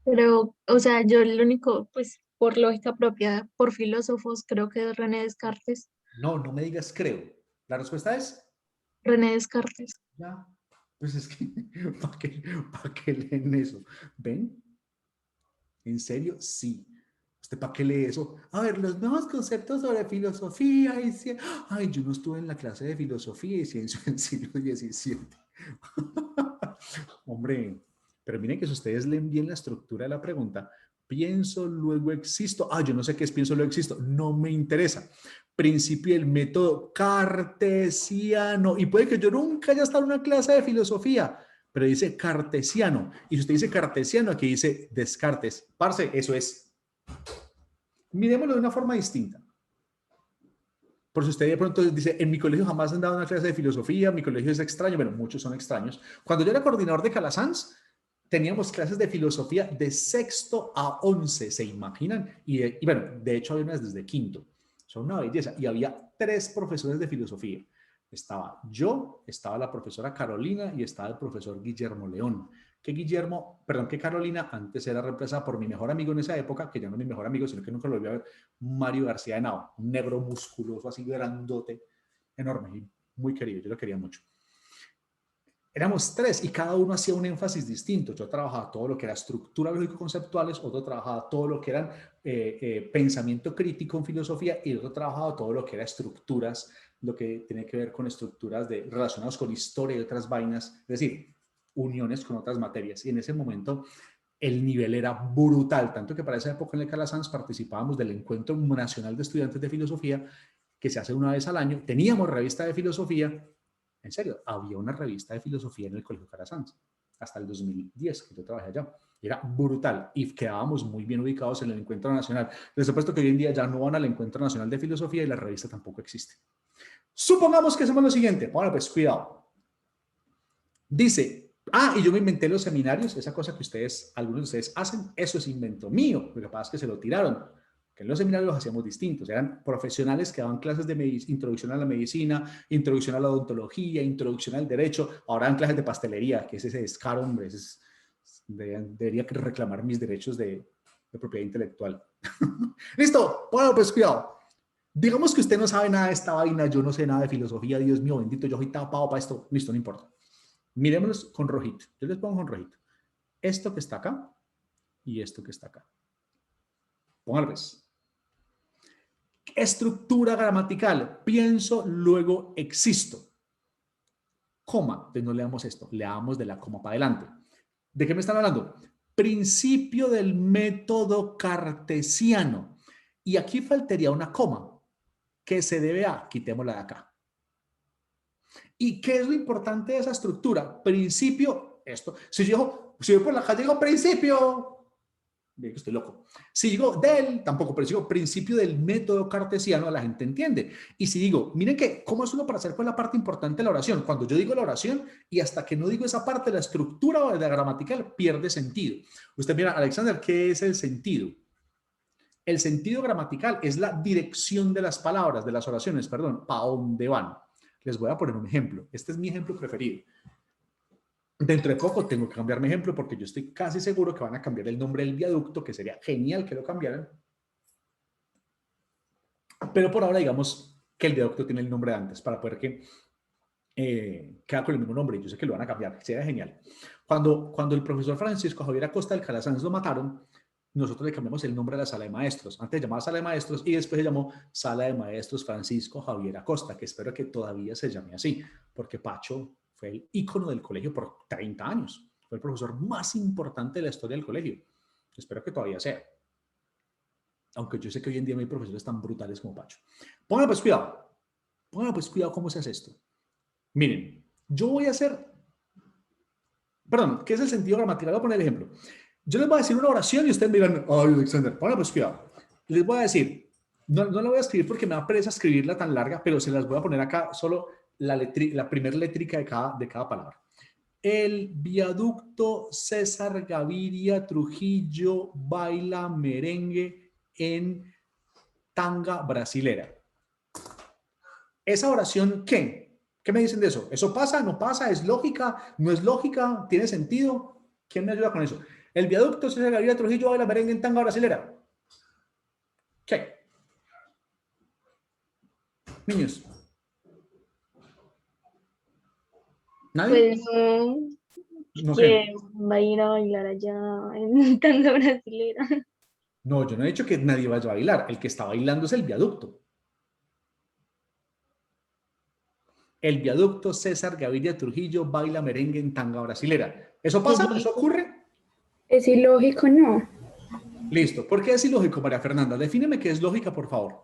Pero, o sea, yo el único, pues, por lógica propia, por filósofos, creo que es René Descartes. No, no me digas creo. La respuesta es René Descartes. ya. Pues es que, ¿para qué leen eso? ¿Ven? ¿En serio? Sí. ¿Usted para qué lee eso? A ver, los nuevos conceptos sobre filosofía y ciencia. Ay, yo no estuve en la clase de filosofía y ciencia en el siglo XVII. Hombre, Pero miren que si ustedes leen bien la estructura de la pregunta, pienso, luego existo. Yo no sé qué es pienso, luego existo. No me interesa. Principio del método cartesiano. Y puede que yo nunca haya estado en una clase de filosofía, pero dice cartesiano. Y si usted dice cartesiano, aquí dice Descartes. Parce, eso es. Miremoslo de una forma distinta. Por si usted de pronto dice, en mi colegio jamás han dado una clase de filosofía, mi colegio es extraño, bueno, muchos son extraños. Cuando yo era coordinador de Calasanz, teníamos clases de filosofía de sexto a 11, ¿se imaginan? Y bueno, de hecho había unas desde quinto. Son una belleza. Y había 3 profesores de filosofía. Estaba yo, estaba la profesora Carolina y estaba el profesor Guillermo León. Que Carolina antes era reemplazada por mi mejor amigo en esa época, que ya no es mi mejor amigo, sino que nunca lo volví a ver, Mario García de Henao, un negro musculoso, así grandote, enorme, y muy querido, yo lo quería mucho. Éramos 3 y cada uno hacía un énfasis distinto. Yo trabajaba todo lo que era estructura lógico-conceptuales, otro trabajaba todo lo que era pensamiento crítico en filosofía y otro trabajaba todo lo que era estructuras, lo que tiene que ver con estructuras relacionadas con historia y otras vainas, es decir, uniones con otras materias. Y en ese momento el nivel era brutal, tanto que para esa época en el Calasanz participábamos del Encuentro Nacional de Estudiantes de Filosofía, que se hace una vez al año. Teníamos revista de filosofía. En serio, había una revista de filosofía en el Colegio Calasanz hasta el 2010 que yo trabajé allá. Era brutal y quedábamos muy bien ubicados en el Encuentro Nacional. Les he puesto que hoy en día ya no van al Encuentro Nacional de Filosofía y la revista tampoco existe. Supongamos que hacemos lo siguiente. Bueno, pues cuidado. Dice, y yo me inventé los seminarios, esa cosa que algunos de ustedes hacen, eso es invento mío. Lo que pasa es que se lo tiraron. Que en los seminarios los hacíamos distintos, eran profesionales que daban clases de introducción a la medicina, introducción a la odontología, introducción al derecho, ahora dan clases de pastelería, que es ese descaro, hombre, debería reclamar mis derechos de propiedad intelectual. Listo, bueno, pues cuidado. Digamos que usted no sabe nada de esta vaina, yo no sé nada de filosofía, Dios mío, bendito, yo soy tapado para esto, listo, no importa. Miremoslos con rojito, yo les pongo con rojito. Esto que está acá y esto que está acá. Póngalo pues. Estructura gramatical, pienso, luego existo. Coma, entonces no leamos esto, leamos de la coma para adelante. ¿De qué me están hablando? Principio del método cartesiano. Y aquí faltaría una coma, que se debe a, quitémosla de acá. ¿Y qué es lo importante de esa estructura? Principio, esto. Si yo por la calle digo principio, bien que estoy loco. Si digo tampoco, pero si digo principio del método cartesiano, la gente entiende. Y si digo, miren que, ¿cómo es uno para hacer con la parte importante de la oración? Cuando yo digo la oración y hasta que no digo esa parte, la estructura o la gramatical pierde sentido. Usted mira, Alexander, ¿qué es el sentido? El sentido gramatical es la dirección de las palabras, de las oraciones, perdón, ¿para dónde van? Les voy a poner un ejemplo. Este es mi ejemplo preferido. Dentro de poco tengo que cambiar mi ejemplo porque yo estoy casi seguro que van a cambiar el nombre del viaducto, que sería genial que lo cambiaran. Pero por ahora digamos que el viaducto tiene el nombre de antes para poder que queda con el mismo nombre. Yo sé que lo van a cambiar, sería genial. Cuando el profesor Francisco Javier Acosta del Calasanz lo mataron, nosotros le cambiamos el nombre a la sala de maestros. Antes llamaba sala de maestros y después se llamó Sala de Maestros Francisco Javier Acosta, que espero que todavía se llame así, porque Pacho fue el ícono del colegio por 30 años. Fue el profesor más importante de la historia del colegio. Espero que todavía sea. Aunque yo sé que hoy en día no hay profesores tan brutales como Pacho. Pónganle pues cuidado. Pónganle pues cuidado cómo se hace esto. Miren, yo voy a hacer... Perdón, ¿qué es el sentido gramatical? Voy a poner el ejemplo. Yo les voy a decir una oración y ustedes me dirán, ay, Alexander, pónganle pues cuidado. Les voy a decir, no la voy a escribir porque me da pereza escribirla tan larga, pero se las voy a poner acá solo la primera létrica de cada palabra. El viaducto César Gaviria Trujillo baila merengue en tanga brasilera. Esa oración, ¿qué? ¿Qué me dicen de eso? ¿Eso pasa? ¿No pasa? ¿Es lógica? ¿No es lógica? ¿Tiene sentido? ¿Quién me ayuda con eso? El viaducto César Gaviria Trujillo baila merengue en tanga brasilera. ¿Qué? Niños. ¿Nadie? Pues ¿No que qué? va a ir a bailar allá en tanga brasilera. No, yo no he dicho que nadie vaya a bailar. El que está bailando es el viaducto. El viaducto César Gaviria Trujillo baila merengue en tanga brasilera. ¿Eso Y pasa? ¿Eso ocurre? Es ilógico, no. Listo. ¿Por qué es ilógico, María Fernanda? Defíneme qué es lógica, por favor.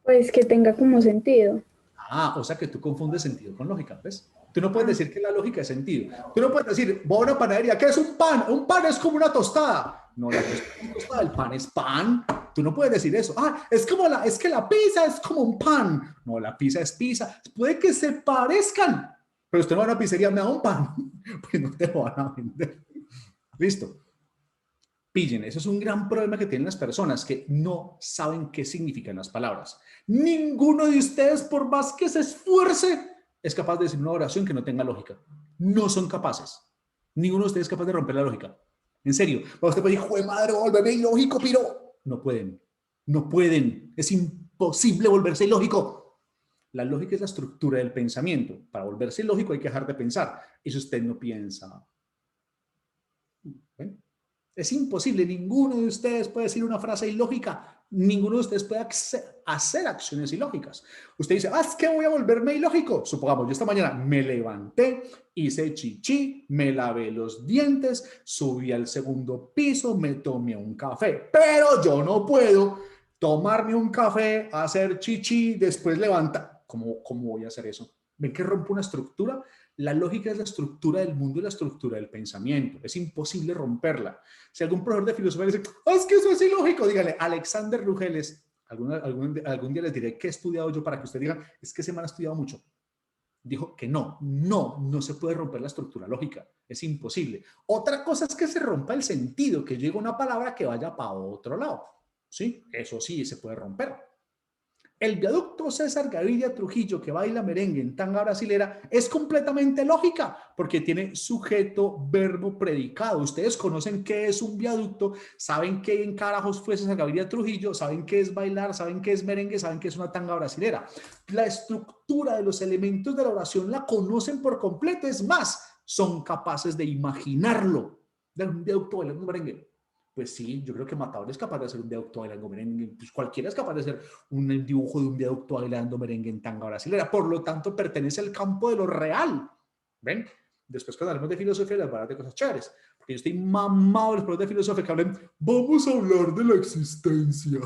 Pues que tenga como sentido. Ah, o sea que tú confundes sentido con lógica, ¿ves? Tú no puedes Ah, decir que la lógica es sentido. Tú no puedes decir, voy a una panadería, ¿qué es un pan? Un pan es como una tostada. No, la tostada es tostada, el pan es pan. Tú no puedes decir eso. Ah, es que la pizza es como un pan. No, la pizza es pizza. Puede que se parezcan, pero usted no va a una pizzería, me da un pan. Pues no te lo van a vender. Listo. Pillen, eso es un gran problema que tienen las personas que no saben qué significan las palabras. Ninguno de ustedes, por más que se esfuerce, es capaz de decir una oración que no tenga lógica. No son capaces. Ninguno de ustedes es capaz de romper la lógica. En serio. Usted puede decir, ¡jue madre, volverme ilógico, piro! No pueden. No pueden. Es imposible volverse ilógico. La lógica es la estructura del pensamiento. Para volverse ilógico hay que dejar de pensar. Y si usted no piensa, ¿ven? Es imposible, ninguno de ustedes puede decir una frase ilógica, ninguno de ustedes puede hacer acciones ilógicas. Usted dice, es que voy a volverme ilógico. Supongamos, yo esta mañana me levanté, hice chichi, me lavé los dientes, subí al segundo piso, me tomé un café, pero yo no puedo tomarme un café, hacer chichi, después levantar. ¿Cómo voy a hacer eso? ¿Ven que rompo una estructura? La lógica es la estructura del mundo y la estructura del pensamiento. Es imposible romperla. Si algún profesor de filosofía dice, es que eso es ilógico, dígale, Alexander Rugeles, algún día les diré qué he estudiado yo para que usted diga, es que ese man ha estudiado mucho. Dijo que no se puede romper la estructura lógica. Es imposible. Otra cosa es que se rompa el sentido, que llegue una palabra que vaya para otro lado. ¿Sí? Eso sí se puede romper. El viaducto César Gaviria Trujillo, que baila merengue en tanga brasilera, es completamente lógica porque tiene sujeto, verbo, predicado. Ustedes conocen qué es un viaducto, saben qué en carajos fue César Gaviria Trujillo, saben qué es bailar, saben qué es merengue, saben qué es una tanga brasilera. La estructura de los elementos de la oración la conocen por completo, es más, son capaces de imaginarlo. De un viaducto bailando merengue. Pues sí, yo creo que Matador es capaz de hacer un viaducto bailando merengue, pues cualquiera es capaz de hacer un dibujo de un viaducto bailando merengue en tanga brasilera, por lo tanto pertenece al campo de lo real. ¿Ven? Después cuando hablemos de filosofía les voy a hablar de cosas chéveres, porque yo estoy mamado de los profesores de filosofía que hablen, vamos a hablar de la existencia,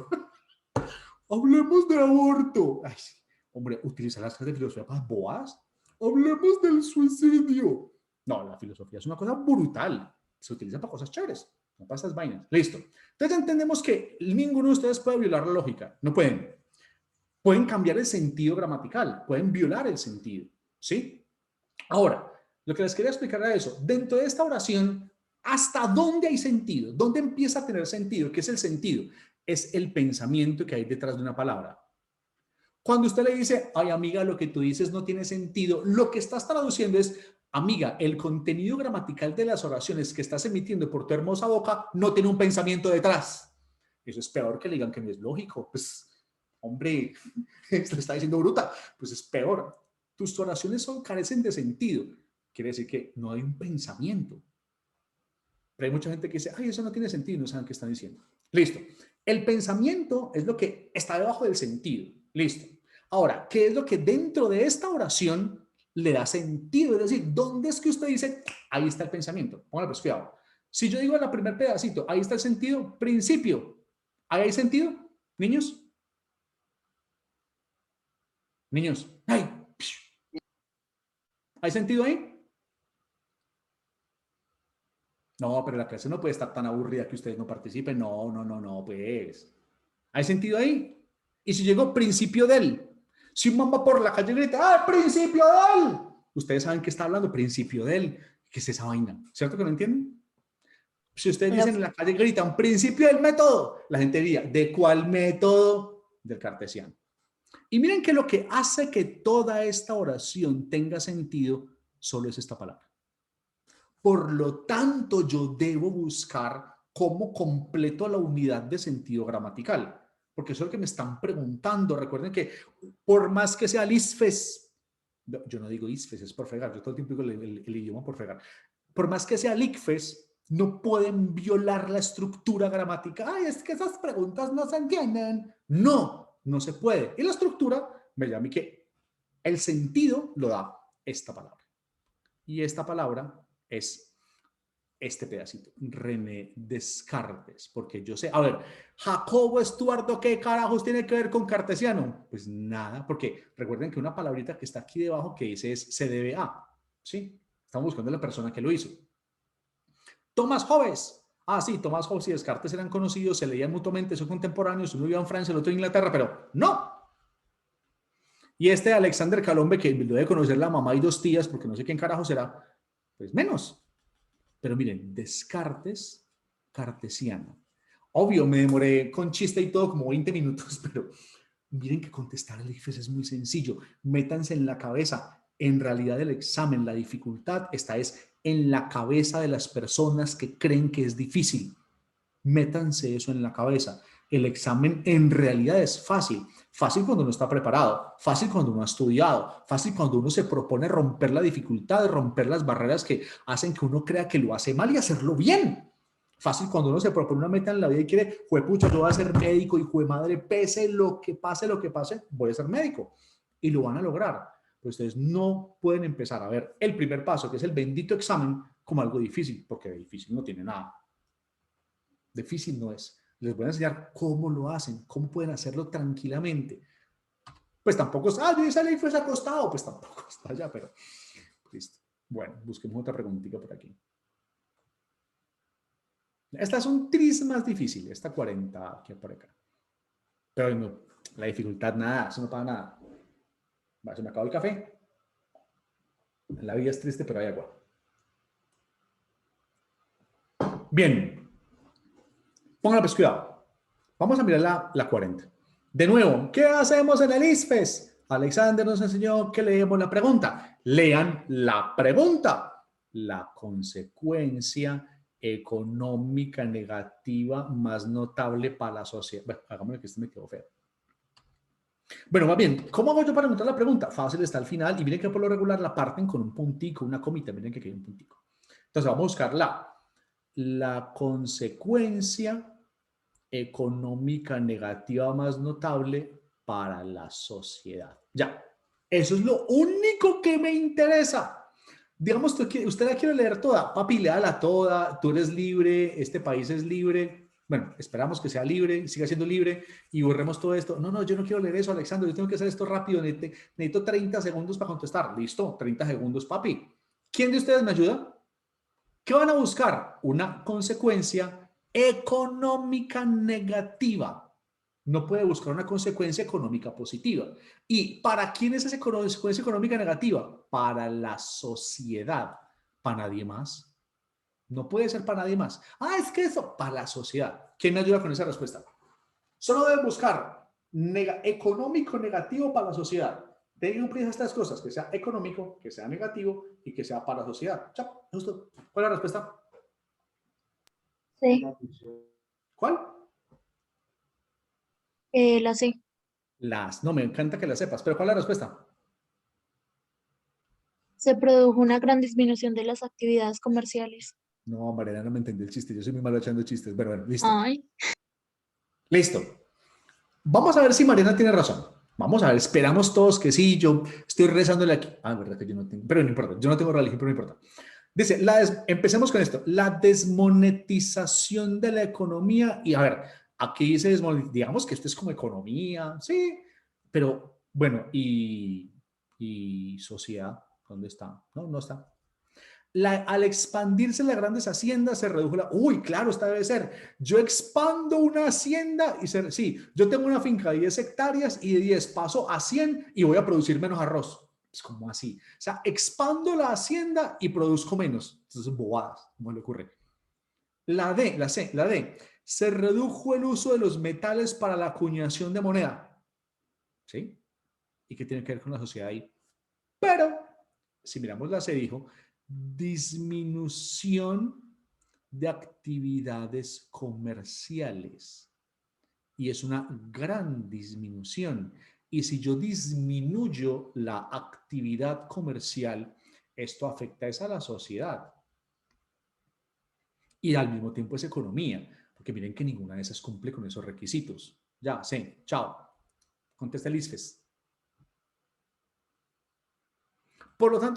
hablemos de aborto. Ay, sí. Hombre, utilizar las clases de filosofía para boas, hablemos del suicidio. No, la filosofía es una cosa brutal, se utiliza para cosas chéveres. No para esas vainas. Listo. Entonces ya entendemos que ninguno de ustedes puede violar la lógica. No pueden. Pueden cambiar el sentido gramatical. Pueden violar el sentido. ¿Sí? Ahora, lo que les quería explicar era eso. Dentro de esta oración, ¿hasta dónde hay sentido? ¿Dónde empieza a tener sentido? ¿Qué es el sentido? Es el pensamiento que hay detrás de una palabra. Cuando usted le dice, ay amiga, lo que tú dices no tiene sentido, lo que estás traduciendo es, amiga, el contenido gramatical de las oraciones que estás emitiendo por tu hermosa boca no tiene un pensamiento detrás. Eso es peor que le digan que no es lógico. Pues, hombre, esto está diciendo bruta. Pues es peor. Tus oraciones carecen de sentido. Quiere decir que no hay un pensamiento. Pero hay mucha gente que dice, ay, eso no tiene sentido, no saben qué están diciendo. Listo. El pensamiento es lo que está debajo del sentido. Listo. Ahora, ¿qué es lo que dentro de esta oración le da sentido? Es decir, ¿dónde es que usted dice, ahí está el pensamiento? Póngale pues cuidado. Si yo digo en el primer pedacito, ahí está el sentido, principio. ¿Ahí hay sentido? Niños. Niños. ¡Ay! ¿Hay sentido ahí? No, pero la clase no puede estar tan aburrida que ustedes no participen. No, pues. ¿Hay sentido ahí? Y si llegó principio del, si un man va por la calle y grita, ¡ah, principio del! Ustedes saben qué está hablando, principio del. ¿Qué es esa vaina? ¿Cierto que no entienden? Si ustedes Bueno, dicen en la calle, gritan, principio del método, la gente diría, ¿de cuál método? Del cartesiano. Y miren que lo que hace que toda esta oración tenga sentido solo es esta palabra. Por lo tanto, yo debo buscar cómo completo la unidad de sentido gramatical. Porque eso es lo que me están preguntando. Recuerden que por más que sea el ISFES, yo no digo ISFES, es por fregar, yo todo el tiempo digo el idioma por fregar. Por más que sea el ICFES, no pueden violar la estructura gramatical. Ay, es que esas preguntas no se entienden. No se puede. Y la estructura me llama que el sentido lo da esta palabra. Y esta palabra es este pedacito, René Descartes, porque yo sé, a ver, Jacobo Estuardo, ¿qué carajos tiene que ver con cartesiano? Pues nada, porque recuerden que una palabrita que está aquí debajo que dice es se debe a, ¿sí? Estamos buscando a la persona que lo hizo. Tomás Hobbes. Ah, sí, Tomás Hobbes y Descartes eran conocidos, se leían mutuamente, son contemporáneos, uno vivía en Francia, el otro en Inglaterra, pero no. Y este Alexander Calombe, que lo debe conocer la mamá y dos tías, porque no sé quién carajo será, pues menos. Pero miren, Descartes, cartesiano. Obvio, me demoré con chiste y todo como 20 minutos, pero miren que contestar el IFES es muy sencillo. Métanse en la cabeza. En realidad el examen, la dificultad está es en la cabeza de las personas que creen que es difícil. Métanse eso en la cabeza. El examen en realidad es fácil. Fácil cuando uno está preparado, fácil cuando uno ha estudiado, fácil cuando uno se propone romper la dificultad, romper las barreras que hacen que uno crea que lo hace mal y hacerlo bien. Fácil cuando uno se propone una meta en la vida y quiere, juepucho, yo voy a ser médico y madre, pese lo que pase, voy a ser médico. Y lo van a lograr. Pero ustedes no pueden empezar a ver el primer paso, que es el bendito examen, como algo difícil, porque de difícil no tiene nada. Difícil no es. Les voy a enseñar cómo lo hacen, cómo pueden hacerlo tranquilamente. Pues tampoco es, yo esa ley fue acostado, pues tampoco está allá, pero listo. Bueno, busquemos otra preguntita por aquí. Esta es un tris más difícil, esta 40 aquí por acá. Pero no, la dificultad nada, eso no paga nada. Se me acabó el café. La vida es triste, pero hay agua. Bien. Pónganle pues cuidado. Vamos a mirar la 40. De nuevo, ¿qué hacemos en el ISFES? Alexander nos enseñó que leemos la pregunta. Lean la pregunta. La consecuencia económica negativa más notable para la sociedad. Bueno, hagámosle que este me quedó feo. Bueno, más bien, ¿cómo hago yo para encontrar la pregunta? Fácil, está al final y miren que por lo regular la parten con un puntico, una comita, miren que queda un puntico. Entonces vamos a buscar la consecuencia económica negativa más notable para la sociedad. Ya, eso es lo único que me interesa. Digamos, usted la quiere leer toda, papi, léala toda, tú eres libre, este país es libre. Bueno, esperamos que sea libre, siga siendo libre y borremos todo esto. No, yo no quiero leer eso, Alexander, yo tengo que hacer esto rápido, necesito 30 segundos para contestar. Listo, 30 segundos, papi. ¿Quién de ustedes me ayuda? ¿Qué van a buscar? Una consecuencia económica negativa. No puede buscar una consecuencia económica positiva. ¿Y para quién es esa consecuencia económica negativa? Para la sociedad. Para nadie más. No puede ser para nadie más. Es que eso, para la sociedad. ¿Quién me ayuda con esa respuesta? Solo deben buscar económico negativo para la sociedad. Tengan prisa estas cosas, que sea económico, que sea negativo y que sea para la sociedad. Chao, justo. ¿Cuál es la respuesta? Sí, ¿Cuál? la C. No, me encanta que la sepas, pero ¿cuál es la respuesta? Se produjo una gran disminución de las actividades comerciales. No, Mariana, no me entendí el chiste. Yo soy muy malo echando chistes. Bueno, listo. Ay, Listo. Vamos a ver si Mariana tiene razón. Vamos a ver, esperamos todos que sí. Yo estoy rezándole aquí. Verdad que yo no tengo, pero no importa. Yo no tengo religión, pero no importa. Dice, empecemos con esto. La desmonetización de la economía. Y a ver, aquí dice, digamos que esto es como economía, sí, pero bueno, y sociedad, ¿dónde está? No, no está. Al expandirse las grandes haciendas se redujo Uy, claro, esta debe ser. Yo expando una hacienda y sí, yo tengo una finca de 10 hectáreas y de 10 paso a 100 y voy a producir menos arroz. Es como así. O sea, expando la hacienda y produzco menos. Entonces, bobadas, ¿cómo le ocurre? La D. Se redujo el uso de los metales para la acuñación de moneda. ¿Sí? ¿Y qué tiene que ver con la sociedad ahí? Pero, si miramos la C, dijo, disminución de actividades comerciales. Y es una gran disminución. Y si yo disminuyo la actividad comercial, esto afecta a la sociedad. Y al mismo tiempo es economía, porque miren que ninguna de esas cumple con esos requisitos. Ya, sí, chao. Contesta el ISFES. Por lo tanto,